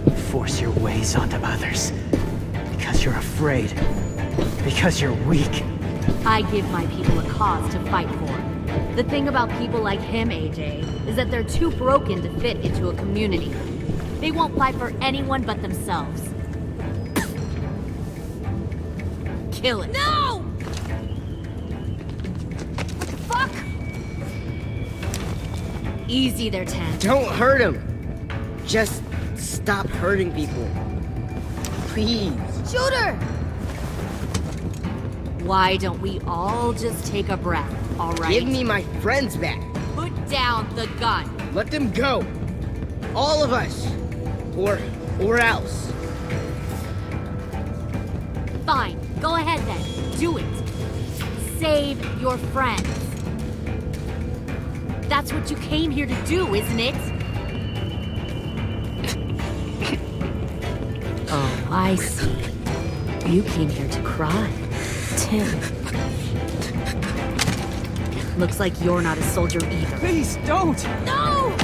You force your ways onto others. Because you're afraid. Because you're weak. I give my people a cause to fight for. The thing about people like him, AJ, is that they're too broken to fit into a community. They won't fight for anyone but themselves. Kill it. No! Fuck! Easy there, Ten. Don't hurt him. Just stop hurting people. Please. Shoot her! Why don't we all just take a breath, all right? Give me my friends back. Put down the gun. Let them go. All of us. Or else. Fine. Go ahead then. Do it. Save your friends. That's what you came here to do, isn't it? Oh, I see. You came here to cry. Tim. Looks like you're not a soldier either. Please, don't! No!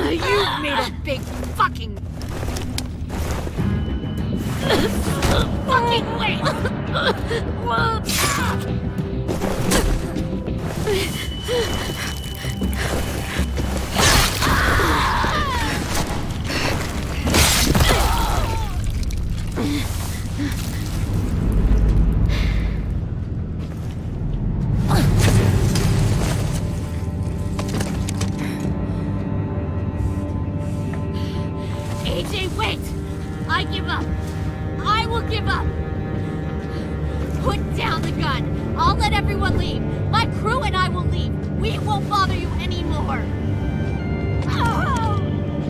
You've made a big fucking wait! AJ, wait! I give up. I will give up. Put down the gun. I'll let everyone leave. My crew and I will leave. We won't bother you anymore. Oh!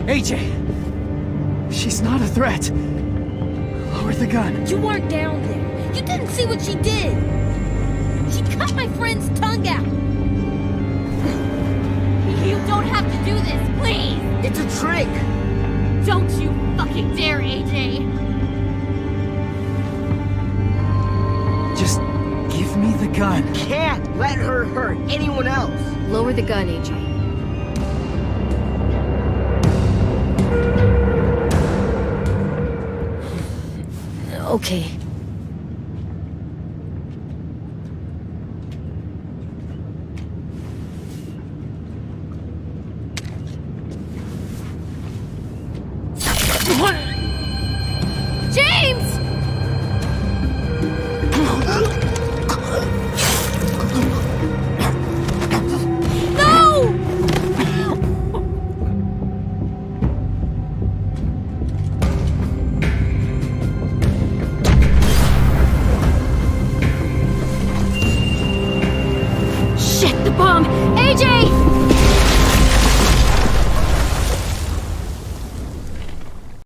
AJ! She's not a threat. Lower the gun. You weren't down there. You didn't see what she did. She cut my friend's tongue out. You don't have to do this, please! It's a trick! Don't you fucking dare, AJ! Just give me the gun. Can't let her hurt anyone else. Lower the gun, AJ. Okay.